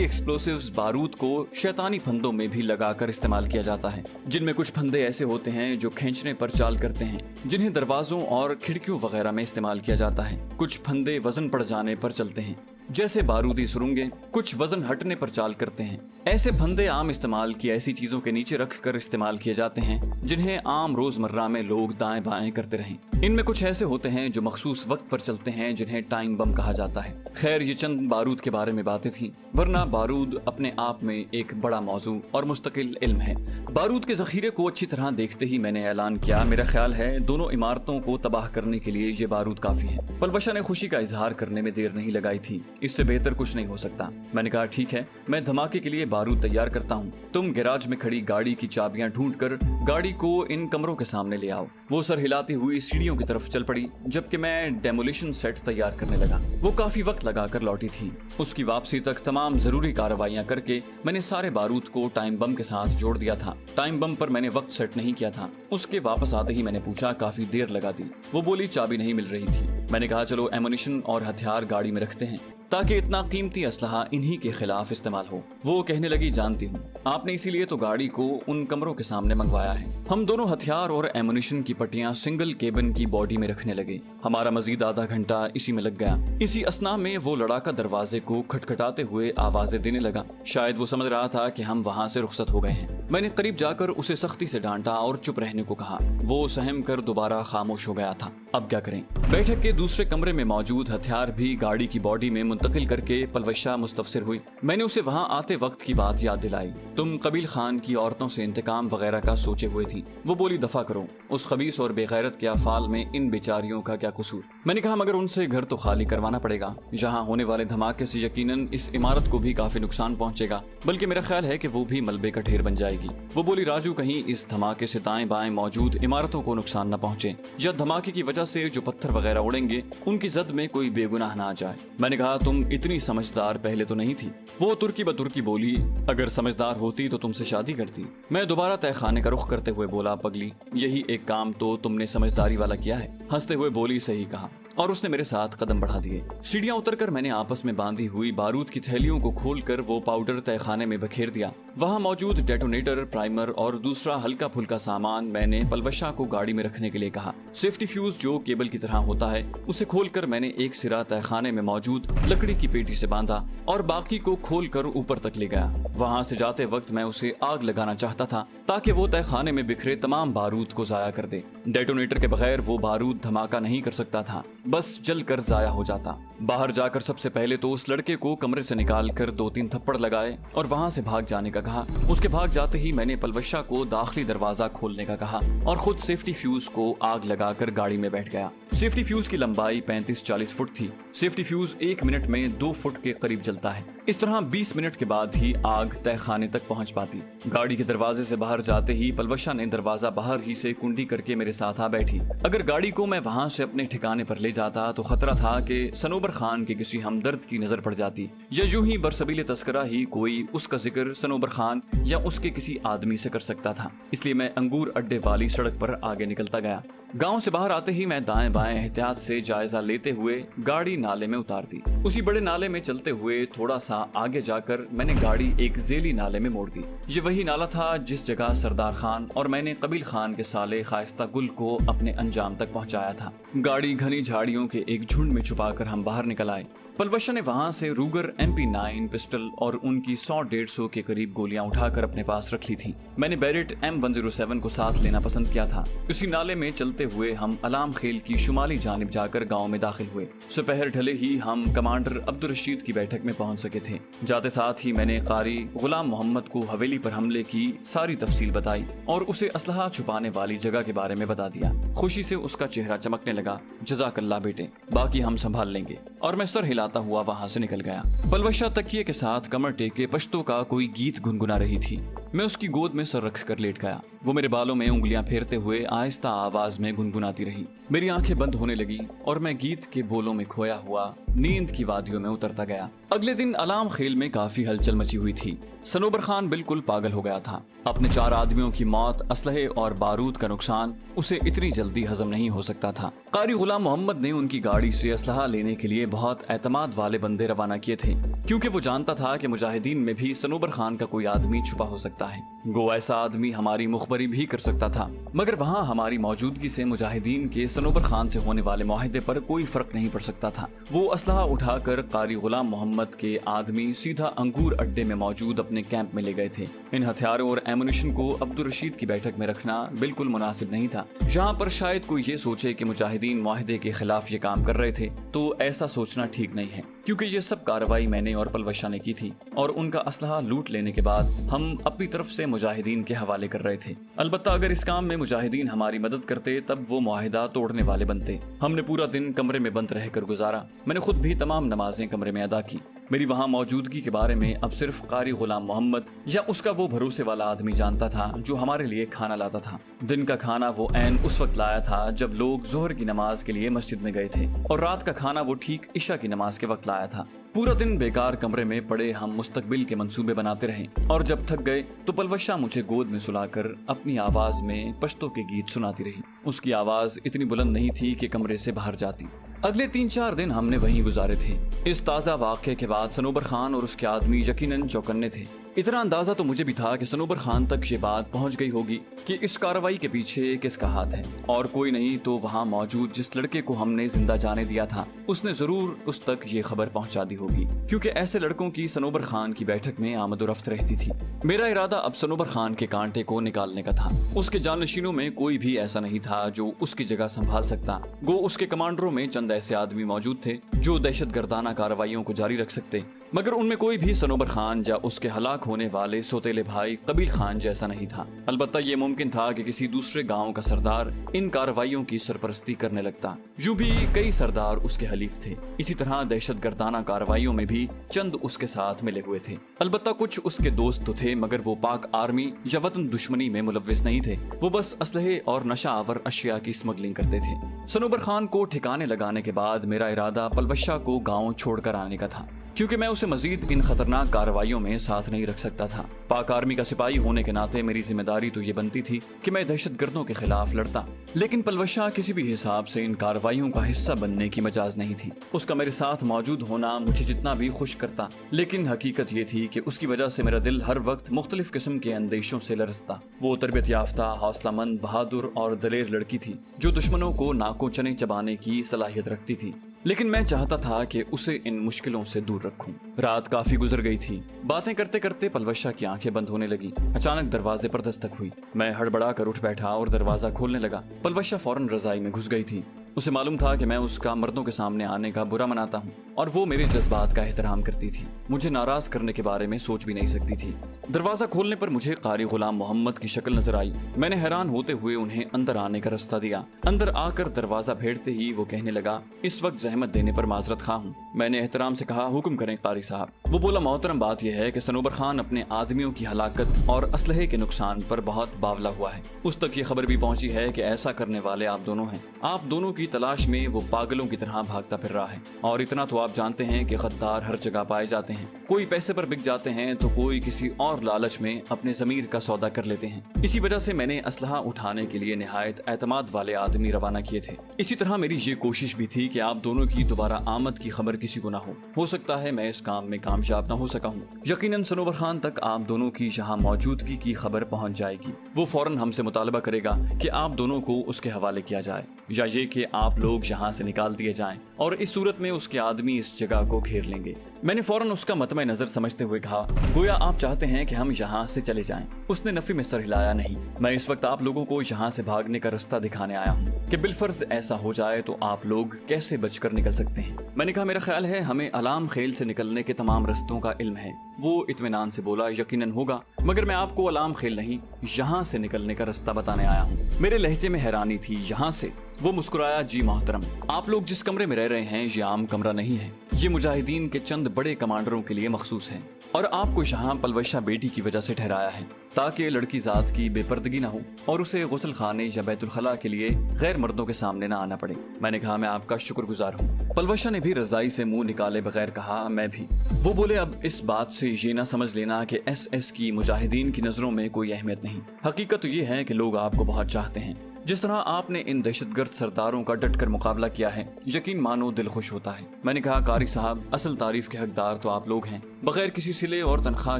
एक्सप्लोसिव्स बारूद को शैतानी फंदों में भी लगाकर इस्तेमाल किया जाता है, जिनमें कुछ फंदे ऐसे होते हैं जो खींचने पर चाल करते हैं, जिन्हें दरवाजों और खिड़कियों वगैरह में इस्तेमाल किया जाता है। कुछ फंदे वजन पड़ जाने पर चलते हैं, जैसे बारूदी सुरंगें, कुछ वजन हटने पर चाल करते हैं। ऐसे फंदे आम इस्तेमाल की ऐसी चीजों के नीचे रख कर इस्तेमाल किए जाते हैं जिन्हें आम रोजमर्रा में लोग दाएं बाएं करते रहें। इनमें कुछ ऐसे होते हैं जो मखसूस वक्त पर चलते हैं, जिन्हें टाइम बम कहा जाता है। खैर, ये चंद बारूद के बारे में बातें थी, वरना बारूद अपने आप में एक बड़ा मौजू और मुस्तकिल इल्म है। बारूद के जखीरे को अच्छी तरह देखते ही मैंने ऐलान किया, मेरा ख्याल है दोनों इमारतों को तबाह करने के लिए ये बारूद काफी है। पलवशा ने खुशी का इजहार करने में देर नहीं लगाई थी, इससे बेहतर कुछ नहीं हो सकता। मैंने कहा ठीक है, मैं धमाके के लिए बारूद तैयार करता हूँ। तुम गैराज में खड़ी गाड़ी की चाबियां ढूंढकर गाड़ी को इन कमरों के सामने ले आओ। वो सर हिलाती हुई सीढ़ियों की तरफ चल पड़ी, जबकि मैं डेमोलिशन सेट तैयार करने लगा। वो काफी वक्त लगाकर लौटी थी। उसकी वापसी तक तमाम जरूरी कार्रवाइयां करके मैंने सारे बारूद को टाइम बम के साथ जोड़ दिया था। टाइम बम पर मैंने वक्त सेट नहीं किया था। उसके वापस आते ही मैंने पूछा, काफी देर लगा दी। वो बोली चाबी नहीं मिल रही थी। मैंने कहा चलो एमुनिशन और हथियार गाड़ी में रखते हैं। تاکہ اتنا قیمتی اسلحہ انہی کے خلاف استعمال ہو۔ وہ کہنے لگی جانتی ہوں آپ نے اسی لیے تو گاڑی کو ان کمروں کے سامنے منگوایا ہے۔ ہم دونوں ہتھیار اور ایمونیشن کی پٹیاں سنگل کیبن کی باڈی میں رکھنے لگے۔ ہمارا مزید آدھا گھنٹہ اسی میں لگ گیا۔ اسی اسنا میں وہ لڑاکا دروازے کو کھٹکھٹاتے ہوئے آوازیں دینے لگا۔ شاید وہ سمجھ رہا تھا کہ ہم وہاں سے رخصت ہو گئے ہیں۔ میں نے قریب جا کر اسے سختی سے ڈانٹا اور چپ رہنے کو کہا۔ وہ سہم کر دوبارہ خاموش ہو گیا تھا۔ اب کیا کریں؟ بیٹھک کے دوسرے کمرے میں موجود ہتھیار بھی گاڑی کی باڈی میں منتقل کر کے پلوشا مستفسر ہوئی۔ میں نے اسے وہاں آتے وقت کی بات یاد دلائی۔ تم قبیل خان کی عورتوں سے انتقام وغیرہ کا سوچے ہوئے تھی۔ وہ بولی دفع کرو، اس خبیث اور بے غیرت کے افعال میں ان بیچاریوں کا کیا قصور؟ میں نے کہا مگر ان سے گھر تو خالی کروانا پڑے گا۔ یہاں ہونے والے دھماکے سے یقیناً اس عمارت کو بھی کافی نقصان پہنچے گا، بلکہ میرا خیال ہے کہ وہ بھی ملبے کا ڈھیر بن جائے گی۔ وہ بولی راجو کہیں اس دھماکے سے دائیں بائیں موجود عمارتوں کو نقصان نہ پہنچے، یا دھماکے کی وجہ سے جو پتھر وغیرہ اڑیں گے ان کی زد میں کوئی بے گناہ نہ آ جائے۔ میں نے کہا تم اتنی سمجھدار پہلے تو نہیں تھی۔ وہ ترکی بترکی بولی اگر سمجھدار ہوتی تو تم سے شادی کرتی۔ میں دوبارہ تہ خانے کا رخ کرتے ہوئے بولا پگلی یہی ایک کام تو تم نے سمجھداری والا کیا ہے۔ ہنستے ہوئے بولی صحیح کہا، اور اس نے میرے ساتھ قدم بڑھا دیے۔ سیڑھیاں اتر کر میں نے آپس میں باندھی ہوئی بارود کی تھیلیوں کو کھول کر وہ پاؤڈر تہ خانے میں بکھیر دیا۔ وہاں موجود ڈیٹونیٹر، پرائمر اور دوسرا ہلکا پھلکا سامان میں نے پلوشا کو گاڑی میں رکھنے کے لیے کہا۔ سیفٹی فیوز جو کیبل کی طرح ہوتا ہے اسے کھول کر میں نے ایک سرا تہ خانے میں موجود لکڑی کی پیٹی سے باندھا اور باقی کو کھول کر اوپر تک لے گیا۔ وہاں سے جاتے وقت میں اسے آگ لگانا چاہتا تھا تاکہ وہ تہ خانے میں بکھرے تمام بارود کو ضائع کر دے۔ ڈیٹونیٹر کے بغیر وہ بارود دھماکہ نہیں کر سکتا تھا، بس جل کر ضائع ہو جاتا۔ باہر جا کر سب سے پہلے تو اس لڑکے کو کمرے سے نکال کر 2-3 تھپڑ لگائے اور وہاں سے بھاگ جانے کا کہا۔ اس کے بھاگ جاتے ہی میں نے پلوشا کو داخلی دروازہ کھولنے کا کہا اور خود سیفٹی فیوز کو آگ لگا کر گاڑی میں بیٹھ گیا۔ سیفٹی فیوز کی لمبائی 35-40 فٹ تھی۔ سیفٹی فیوز 1 منٹ میں 2 فٹ کے قریب جلتا ہے۔ اس طرح 20 منٹ کے بعد ہی آگ تہ خانے تک پہنچ پاتی۔ گاڑی کے دروازے سے باہر جاتے ہی پلوشا نے دروازہ باہر ہی سے کنڈی کر کے میرے ساتھ آ بیٹھی۔ اگر گاڑی کو میں وہاں سے اپنے ٹھکانے پر لے جاتا تو خطرہ تھا کہ صنوبر خان کے کسی ہمدرد کی نظر پڑ جاتی، یا یوں ہی برسبیل تذکرہ ہی کوئی اس کا ذکر صنوبر خان یا اس کے کسی آدمی سے کر سکتا تھا۔ اس لیے میں انگور اڈے والی سڑک پر آگے نکلتا گیا۔ گاؤں سے باہر آتے ہی میں دائیں بائیں احتیاط سے جائزہ لیتے ہوئے گاڑی نالے میں اتار دی۔ اسی بڑے نالے میں چلتے ہوئے تھوڑا سا آگے جا کر میں نے گاڑی ایک ذیلی نالے میں موڑ دی۔ یہ وہی نالا تھا جس جگہ سردار خان اور میں نے قبیل خان کے سالے خائستہ گل کو اپنے انجام تک پہنچایا تھا۔ گاڑی گھنی جھاڑیوں کے ایک جھنڈ میں چھپا کر ہم باہر نکل آئے۔ پلوشا نے وہاں سے روگر MP9 پسٹل اور ان کی 100-150 کے قریب گولیاں اٹھا کر اپنے پاس رکھ لی تھی۔ میں نے بیرٹ M107 کو ساتھ لینا پسند کیا تھا۔ اسی نالے میں چلتے ہوئے ہم علام خیل کی شمالی جانب جا کر گاؤں میں داخل ہوئے۔ سپہر ڈھلے ہی ہم کمانڈر عبدالرشید کی بیٹھک میں پہنچ سکے تھے۔ جاتے ساتھ ہی میں نے قاری غلام محمد کو حویلی پر حملے کی ساری تفصیل بتائی اور اسے اسلحہ چھپانے والی جگہ کے بارے میں بتا دیا۔ خوشی سے اس کا چہرہ چمکنے لگا۔ جزاک اللہ بیٹے، باقی ہم سنبھال لیں گے، اور میں سر ہلاتا ہوا وہاں سے نکل گیا۔ پلوشا تکیے کے ساتھ کمر ٹیکے پشتو کا کوئی گیت گنگنا رہی تھی۔ میں اس کی گود میں سر رکھ کر لیٹ گیا۔ وہ میرے بالوں میں انگلیاں پھیرتے ہوئے آہستہ آواز میں گنگناتی رہی۔ میری آنکھیں بند ہونے لگی اور میں گیت کے بولوں میں کھویا ہوا نیند کی وادیوں میں اترتا گیا۔ اگلے دن علام خیل میں کافی ہلچل مچی ہوئی تھی۔ صنوبر خان بالکل پاگل ہو گیا تھا۔ اپنے 4 آدمیوں کی موت، اسلحے اور بارود کا نقصان اسے اتنی جلدی ہضم نہیں ہو سکتا تھا۔ قاری غلام محمد نے ان کی گاڑی سے اسلحہ لینے کے لیے بہت اعتماد والے بندے روانہ کیے تھے، کیونکہ وہ جانتا تھا کہ مجاہدین میں بھی صنوبر خان کا کوئی آدمی چھپا ہو سکتا ہے۔ گو ایسا آدمی ہماری مخبری بھی کر سکتا تھا، مگر وہاں ہماری موجودگی سے مجاہدین کے صنوبر خان سے ہونے والے معاہدے پر کوئی فرق نہیں پڑ سکتا تھا۔ وہ اسلحہ اٹھا کر قاری غلام محمد کے آدمی سیدھا انگور اڈے میں موجود اپنے کیمپ میں لے گئے تھے۔ ان ہتھیاروں اور ایمونیشن کو عبدالرشید کی بیٹھک میں رکھنا بالکل مناسب نہیں تھا۔ جہاں پر شاید کوئی یہ سوچے کہ مجاہدین معاہدے کے خلاف یہ کام کر رہے تھے، تو ایسا سوچنا ٹھیک نہیں ہے، کیونکہ یہ سب کارروائی میں نے اور پلوشا نے کی تھی، اور ان کا اسلحہ لوٹ لینے کے بعد ہم اپنی طرف سے مجاہدین کے حوالے کر رہے تھے۔ البتہ اگر اس کام میں مجاہدین ہماری مدد کرتے تب وہ معاہدہ توڑنے والے بنتے۔ ہم نے پورا دن کمرے میں بند رہ کر گزارا۔ میں نے خود بھی تمام نمازیں کمرے میں ادا کی۔ میری وہاں موجودگی کے بارے میں اب صرف قاری غلام محمد یا اس کا وہ بھروسے والا آدمی جانتا تھا جو ہمارے لیے کھانا لاتا تھا۔ دن کا کھانا وہ عین اس وقت لایا تھا جب لوگ ظہر کی نماز کے لیے مسجد میں گئے تھے، اور رات کا کھانا وہ ٹھیک عشاء کی نماز کے وقت لایا تھا۔ پورا دن بیکار کمرے میں پڑے ہم مستقبل کے منصوبے بناتے رہے، اور جب تھک گئے تو پلوشا مجھے گود میں سلا کر اپنی آواز میں پشتو کے گیت سناتی رہی۔ اس کی آواز اتنی بلند نہیں تھی کہ کمرے سے باہر جاتی۔ اگلے 3-4 دن ہم نے وہیں گزارے تھے۔ اس تازہ واقعے کے بعد صنوبر خان اور اس کے آدمی یقیناً چوکنے تھے۔ اتنا اندازہ تو مجھے بھی تھا کہ صنوبر خان تک یہ بات پہنچ گئی ہوگی کہ اس کارروائی کے پیچھے کس کا ہاتھ ہے، اور کوئی نہیں تو وہاں موجود جس لڑکے کو ہم نے زندہ جانے دیا تھا اس نے ضرور اس تک یہ خبر پہنچا دی ہوگی، کیونکہ ایسے لڑکوں کی صنوبر خان کی بیٹھک میں آمد و رفت رہتی تھی۔ میرا ارادہ اب صنوبر خان کے کانٹے کو نکالنے کا تھا۔ اس کے جانشینوں میں کوئی بھی ایسا نہیں تھا جو اس کی جگہ سنبھال سکتا، گو اس کے کمانڈروں میں چند ایسے آدمی موجود تھے جو دہشت گردانہ کارروائیوں کو جاری رکھ سکتے، مگر ان میں کوئی بھی صنوبر خان یا اس کے ہلاک ہونے والے سوتیلے بھائی قبیل خان جیسا نہیں تھا۔ البتہ یہ ممکن تھا کہ کسی دوسرے گاؤں کا سردار ان کارروائیوں کی سرپرستی کرنے لگتا۔ یوں بھی کئی سردار اس کے حلیف تھے، اسی طرح دہشت گردانہ کارروائیوں میں بھی چند اس کے ساتھ ملے ہوئے تھے۔ البتہ کچھ اس کے دوست تو تھے، مگر وہ پاک آرمی یا وطن دشمنی میں ملوث نہیں تھے، وہ بس اسلحے اور نشہ آور اشیاء کی اسمگلنگ کرتے تھے۔ صنوبر خان کو ٹھکانے لگانے کے بعد میرا ارادہ پلوشہ کو گاؤں چھوڑ کر آنے کا تھا، کیونکہ میں اسے مزید ان خطرناک کارروائیوں میں ساتھ نہیں رکھ سکتا تھا۔ پاک آرمی کا سپاہی ہونے کے ناطے میری ذمہ داری تو یہ بنتی تھی کہ میں دہشت گردوں کے خلاف لڑتا، لیکن پلوشہ کسی بھی حساب سے ان کارروائیوں کا حصہ بننے کی مجاز نہیں تھی۔ اس کا میرے ساتھ موجود ہونا مجھے جتنا بھی خوش کرتا، لیکن حقیقت یہ تھی کہ اس کی وجہ سے میرا دل ہر وقت مختلف قسم کے اندیشوں سے لرزتا۔ وہ تربیت یافتہ، حوصلہ مند، بہادر اور دلیر لڑکی تھی جو دشمنوں کو ناکوں چنے چبانے کی صلاحیت رکھتی تھی، لیکن میں چاہتا تھا کہ اسے ان مشکلوں سے دور رکھوں۔ رات کافی گزر گئی تھی، باتیں کرتے کرتے پلوشہ کی آنکھیں بند ہونے لگی۔ اچانک دروازے پر دستک ہوئی، میں ہڑبڑا کر اٹھ بیٹھا اور دروازہ کھولنے لگا۔ پلوشہ فوراً رضائی میں گھس گئی تھی۔ اسے معلوم تھا کہ میں اس کا مردوں کے سامنے آنے کا برا مناتا ہوں، اور وہ میرے جذبات کا احترام کرتی تھی، مجھے ناراض کرنے کے بارے میں سوچ بھی نہیں سکتی تھی۔ دروازہ کھولنے پر مجھے قاری غلام محمد کی شکل نظر آئی۔ میں نے حیران ہوتے ہوئے انہیں اندر آنے کا راستہ دیا۔ اندر آ کر دروازہ پھیرتے ہی وہ کہنے لگا، اس وقت زحمت دینے پر معذرت خواہ ہوں۔ میں نے احترام سے کہا، حکم کریں قاری صاحب۔ وہ بولا، محترم بات یہ ہے کہ صنوبر خان اپنے آدمیوں کی ہلاکت اور اسلحے کے نقصان پر بہت باولا ہوا ہے۔ اس تک یہ خبر بھی پہنچی ہے کہ ایسا کرنے والے آپ دونوں ہیں۔ آپ دونوں کی تلاش میں وہ پاگلوں کی طرح بھاگتا پھر رہا ہے، اور اتنا تو آپ جانتے ہیں کہ غدار ہر جگہ پائے جاتے ہیں، کوئی پیسے پر بک جاتے ہیں تو کوئی کسی اور لالچ میں اپنے ضمیر کا سودا کر لیتے ہیں۔ اسی وجہ سے میں نے اسلحہ اٹھانے کے لیے نہایت اعتماد والے آدمی روانہ کیے تھے۔ اسی طرح میری یہ کوشش بھی تھی کہ آپ دونوں کی دوبارہ آمد کی خبر کسی کو نہ ہو سکتا ہے میں اس کام میں کامیاب نہ ہو سکا ہوں۔ یقیناً صنوبر خان تک آپ دونوں کی یہاں موجودگی کی خبر پہنچ جائے گی۔ وہ فوراً ہم سے مطالبہ کرے گا کہ آپ دونوں کو اس کے حوالے کیا جائے، یا یہ کہ آپ لوگ یہاں سے نکال دیے جائیں، اور اس صورت میں اس کے آدمی اس جگہ کو گھیر لیں گے۔ میں نے فوراً اس کا مطمع نظر سمجھتے ہوئے کہا، گویا آپ چاہتے ہیں کہ ہم یہاں سے چلے جائیں۔ اس نے نفی میں سر ہلایا، نہیں، میں اس وقت آپ لوگوں کو یہاں سے بھاگنے کا راستہ دکھانے آیا ہوں کہ بالفرض ایسا ہو جائے تو آپ لوگ کیسے بچ کر نکل سکتے ہیں۔ میں نے کہا، میرا خیال ہے ہمیں علام خیل سے نکلنے کے تمام رستوں کا علم ہے۔ وہ اطمینان سے بولا، یقیناً ہوگا، مگر میں آپ کو علام خیل نہیں، یہاں سے نکلنے کا راستہ بتانے آیا ہوں۔ میرے لہجے میں حیرانی تھی۔ یہاں سے؟ وہ مسکرایا، جی محترم، آپ لوگ جس کمرے میں رہ رہے ہیں یہ عام کمرہ نہیں ہے، یہ مجاہدین کے چند بڑے کمانڈروں کے لیے مخصوص ہے، اور آپ کو یہاں پلوشہ بیٹی کی وجہ سے ٹھہرایا ہے تاکہ لڑکی ذات کی بے پردگی نہ ہو اور اسے غسل خانے یا بیت الخلاء کے لیے غیر مردوں کے سامنے نہ آنا پڑے۔ میں نے کہا، میں آپ کا شکر گزار ہوں۔ پلوشہ نے بھی رضائی سے منہ نکالے بغیر کہا، میں بھی۔ وہ بولے، اب اس بات سے یہ نہ سمجھ لینا کہ ایس کی مجاہدین کی نظروں میں کوئی اہمیت نہیں۔ حقیقت تو یہ ہے کہ لوگ آپ کو بہت چاہتے ہیں۔ جس طرح آپ نے ان دہشت گرد سرداروں کا ڈٹ کر مقابلہ کیا ہے، یقین مانو دل خوش ہوتا ہے۔ میں نے کہا، قاری صاحب، اصل تعریف کے حقدار تو آپ لوگ ہیں، بغیر کسی صلے اور تنخواہ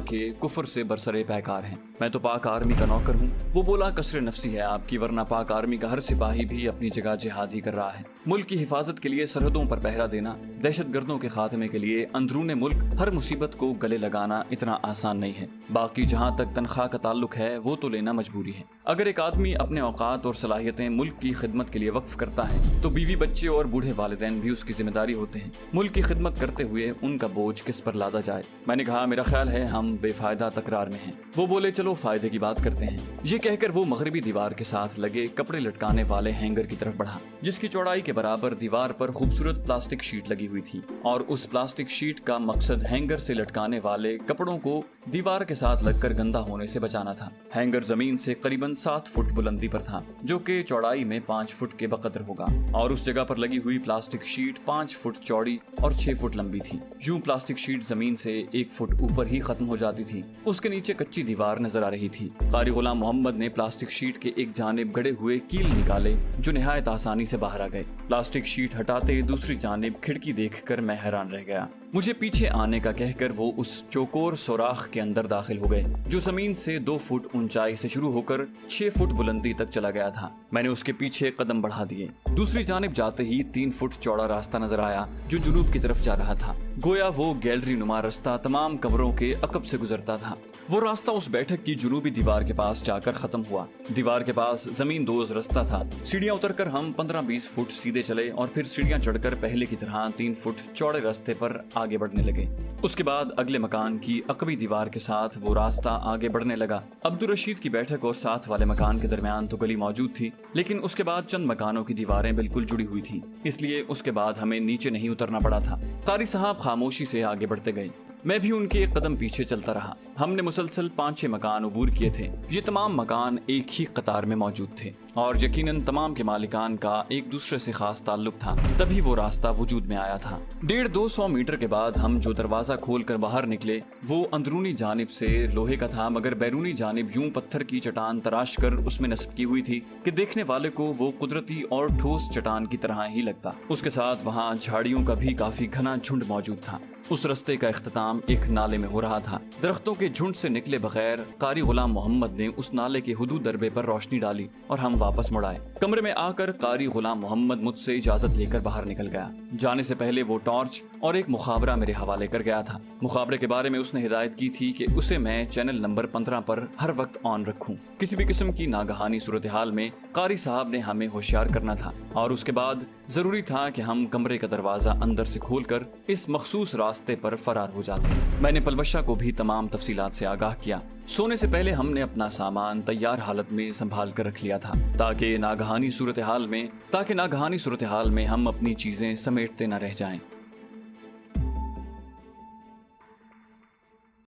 کے کفر سے برسرے پیکار ہیں۔ میں تو پاک آرمی کا نوکر ہوں۔ وہ بولا، کثر نفسی ہے آپ کی، ورنہ پاک آرمی کا ہر سپاہی بھی اپنی جگہ جہاد ہی کر رہا ہے۔ ملک کی حفاظت کے لیے سرحدوں پر پہرا دینا، دہشت گردوں کے خاتمے کے لیے اندرون ملک ہر مصیبت کو گلے لگانا اتنا آسان نہیں ہے۔ باقی جہاں تک تنخواہ کا تعلق ہے وہ تو لینا مجبوری ہے۔ اگر ایک آدمی اپنے اوقات اور صلاحیتیں ملک کی خدمت کے لیے وقف کرتا ہے تو بیوی بچے اور بوڑھے والدین بھی اس کی ذمہ داری ہوتے ہیں۔ ملک کی خدمت کرتے ہوئے ان کا بوجھ کس پر لادا جائے؟ میں نے کہا، میرا خیال ہے ہم بے فائدہ تکرار میں ہیں۔ وہ بولے، چلو فائدے کی بات کرتے ہیں۔ یہ کہہ کر وہ مغربی دیوار کے ساتھ لگے کپڑے لٹکانے والے ہینگر کی طرف بڑھا، جس کی چوڑائی کے برابر دیوار پر خوبصورت پلاسٹک شیٹ لگی ہوئی تھی، اور اس پلاسٹک شیٹ کا مقصد ہینگر سے لٹکانے والے کپڑوں کو دیوار کے ساتھ لگ کر گندا ہونے سے بچانا تھا۔ ہینگر زمین سے قریباً 7 فٹ بلندی پر تھا، جو کہ چوڑائی میں 5 فٹ کے بقدر ہوگا، اور اس جگہ پر لگی ہوئی پلاسٹک شیٹ 5 فٹ چوڑی اور 6 فٹ لمبی تھی۔ یوں پلاسٹک شیٹ زمین سے से 1 फुट ऊपर ही खत्म हो जाती थी। उसके नीचे कच्ची दीवार नजर आ रही थी। कारी गुलाम मोहम्मद ने प्लास्टिक शीट के एक जानिब गड़े हुए कील निकाले जो निहायत आसानी से बाहर आ गए। प्लास्टिक शीट हटाते दूसरी जानिब खिड़की देखकर मैं हैरान रह गया। मुझे पीछे आने का कहकर वो उस चौकोर सुराख के अंदर दाखिल हो गए जो जमीन से 2 फुट ऊंचाई से शुरू होकर 6 फुट बुलंदी तक चला गया था। मैंने उसके पीछे कदम बढ़ा दिए। दूसरी जानिब जाते ही 3 फुट चौड़ा रास्ता नजर आया जो जुनूब की तरफ जा रहा था। गोया वो गैलरी नुमा रास्ता तमाम कमरों के अकब से गुजरता था। वो रास्ता उस बैठक की जुनूबी दीवार के पास जाकर खत्म हुआ। दीवार के पास जमीन दोज रास्ता था। सीढ़ियां उतरकर हम 15-20 फुट सीधे चले और फिर सीढ़ियां चढ़कर पहले की तरह 3 फुट चौड़े रास्ते पर आगे बढ़ने लगे। उसके बाद अगले मकान की अकबी दीवार के साथ वो रास्ता आगे बढ़ने लगा। अब्दुल रशीद की बैठक और साथ वाले मकान के दरमियान तो गली मौजूद थी, लेकिन उसके बाद चंद मकानों की दीवारें बिल्कुल जुड़ी हुई थी, इसलिए उसके बाद हमें नीचे नहीं उतरना पड़ा था। कारी साहब खामोशी से आगे बढ़ते गए। मैं भी उनके एक कदम पीछे चलता रहा। हमने मुसलसल 5-6 मकान अबूर किए थे। ये तमाम मकान एक ही कतार में मौजूद थे और यकीनन तमाम के मालिकान का एक दूसरे से खास ताल्लुक था, तभी वो रास्ता वजूद में आया था। 150-200 मीटर के बाद हम जो दरवाजा खोलकर बाहर निकले वो अंदरूनी जानिब से लोहे का था, मगर बैरूनी जानिब यूं पत्थर की चट्टान तराश कर उसमें नस्ब की हुई थी कि देखने वाले को वो कुदरती और ठोस चट्टान की तरह ही लगता। उसके साथ वहाँ झाड़ियों का भी काफी घना झुंड मौजूद था। उस रास्ते का इख्तिताम एक नाले में हो रहा था। दरख्तों के झुंड से निकले बगैर कारी गुलाम मोहम्मद ने उस नाले के हुदूद दरबे पर रोशनी डाली और हम वापस मुड़ आए। कमरे में आकर कारी गुलाम मोहम्मद मुझसे इजाजत लेकर बाहर निकल गया। जाने से पहले वो टॉर्च और एक मुखाबरा मेरे हवाले कर गया था। मुखाबरे के बारे में उसने हिदायत की थी कि उसे मैं चैनल नंबर 15 पर हर वक्त ऑन रखूं। किसी भी किस्म की नागहानी सूरत हाल में कारी साहब ने हमें होशियार करना था और उसके बाद जरूरी था कि हम कमरे का दरवाजा अंदर से खोलकर इस मखसूस रास्ते पर फरार हो जाते। मैंने पलवशा को भी तमाम तफसीलात से आगाह किया। सोने से पहले हमने अपना सामान तैयार हालत में संभाल कर रख लिया था ताकि नागहानी सूरत हाल में हम अपनी चीजें समेटते न रह जाएं।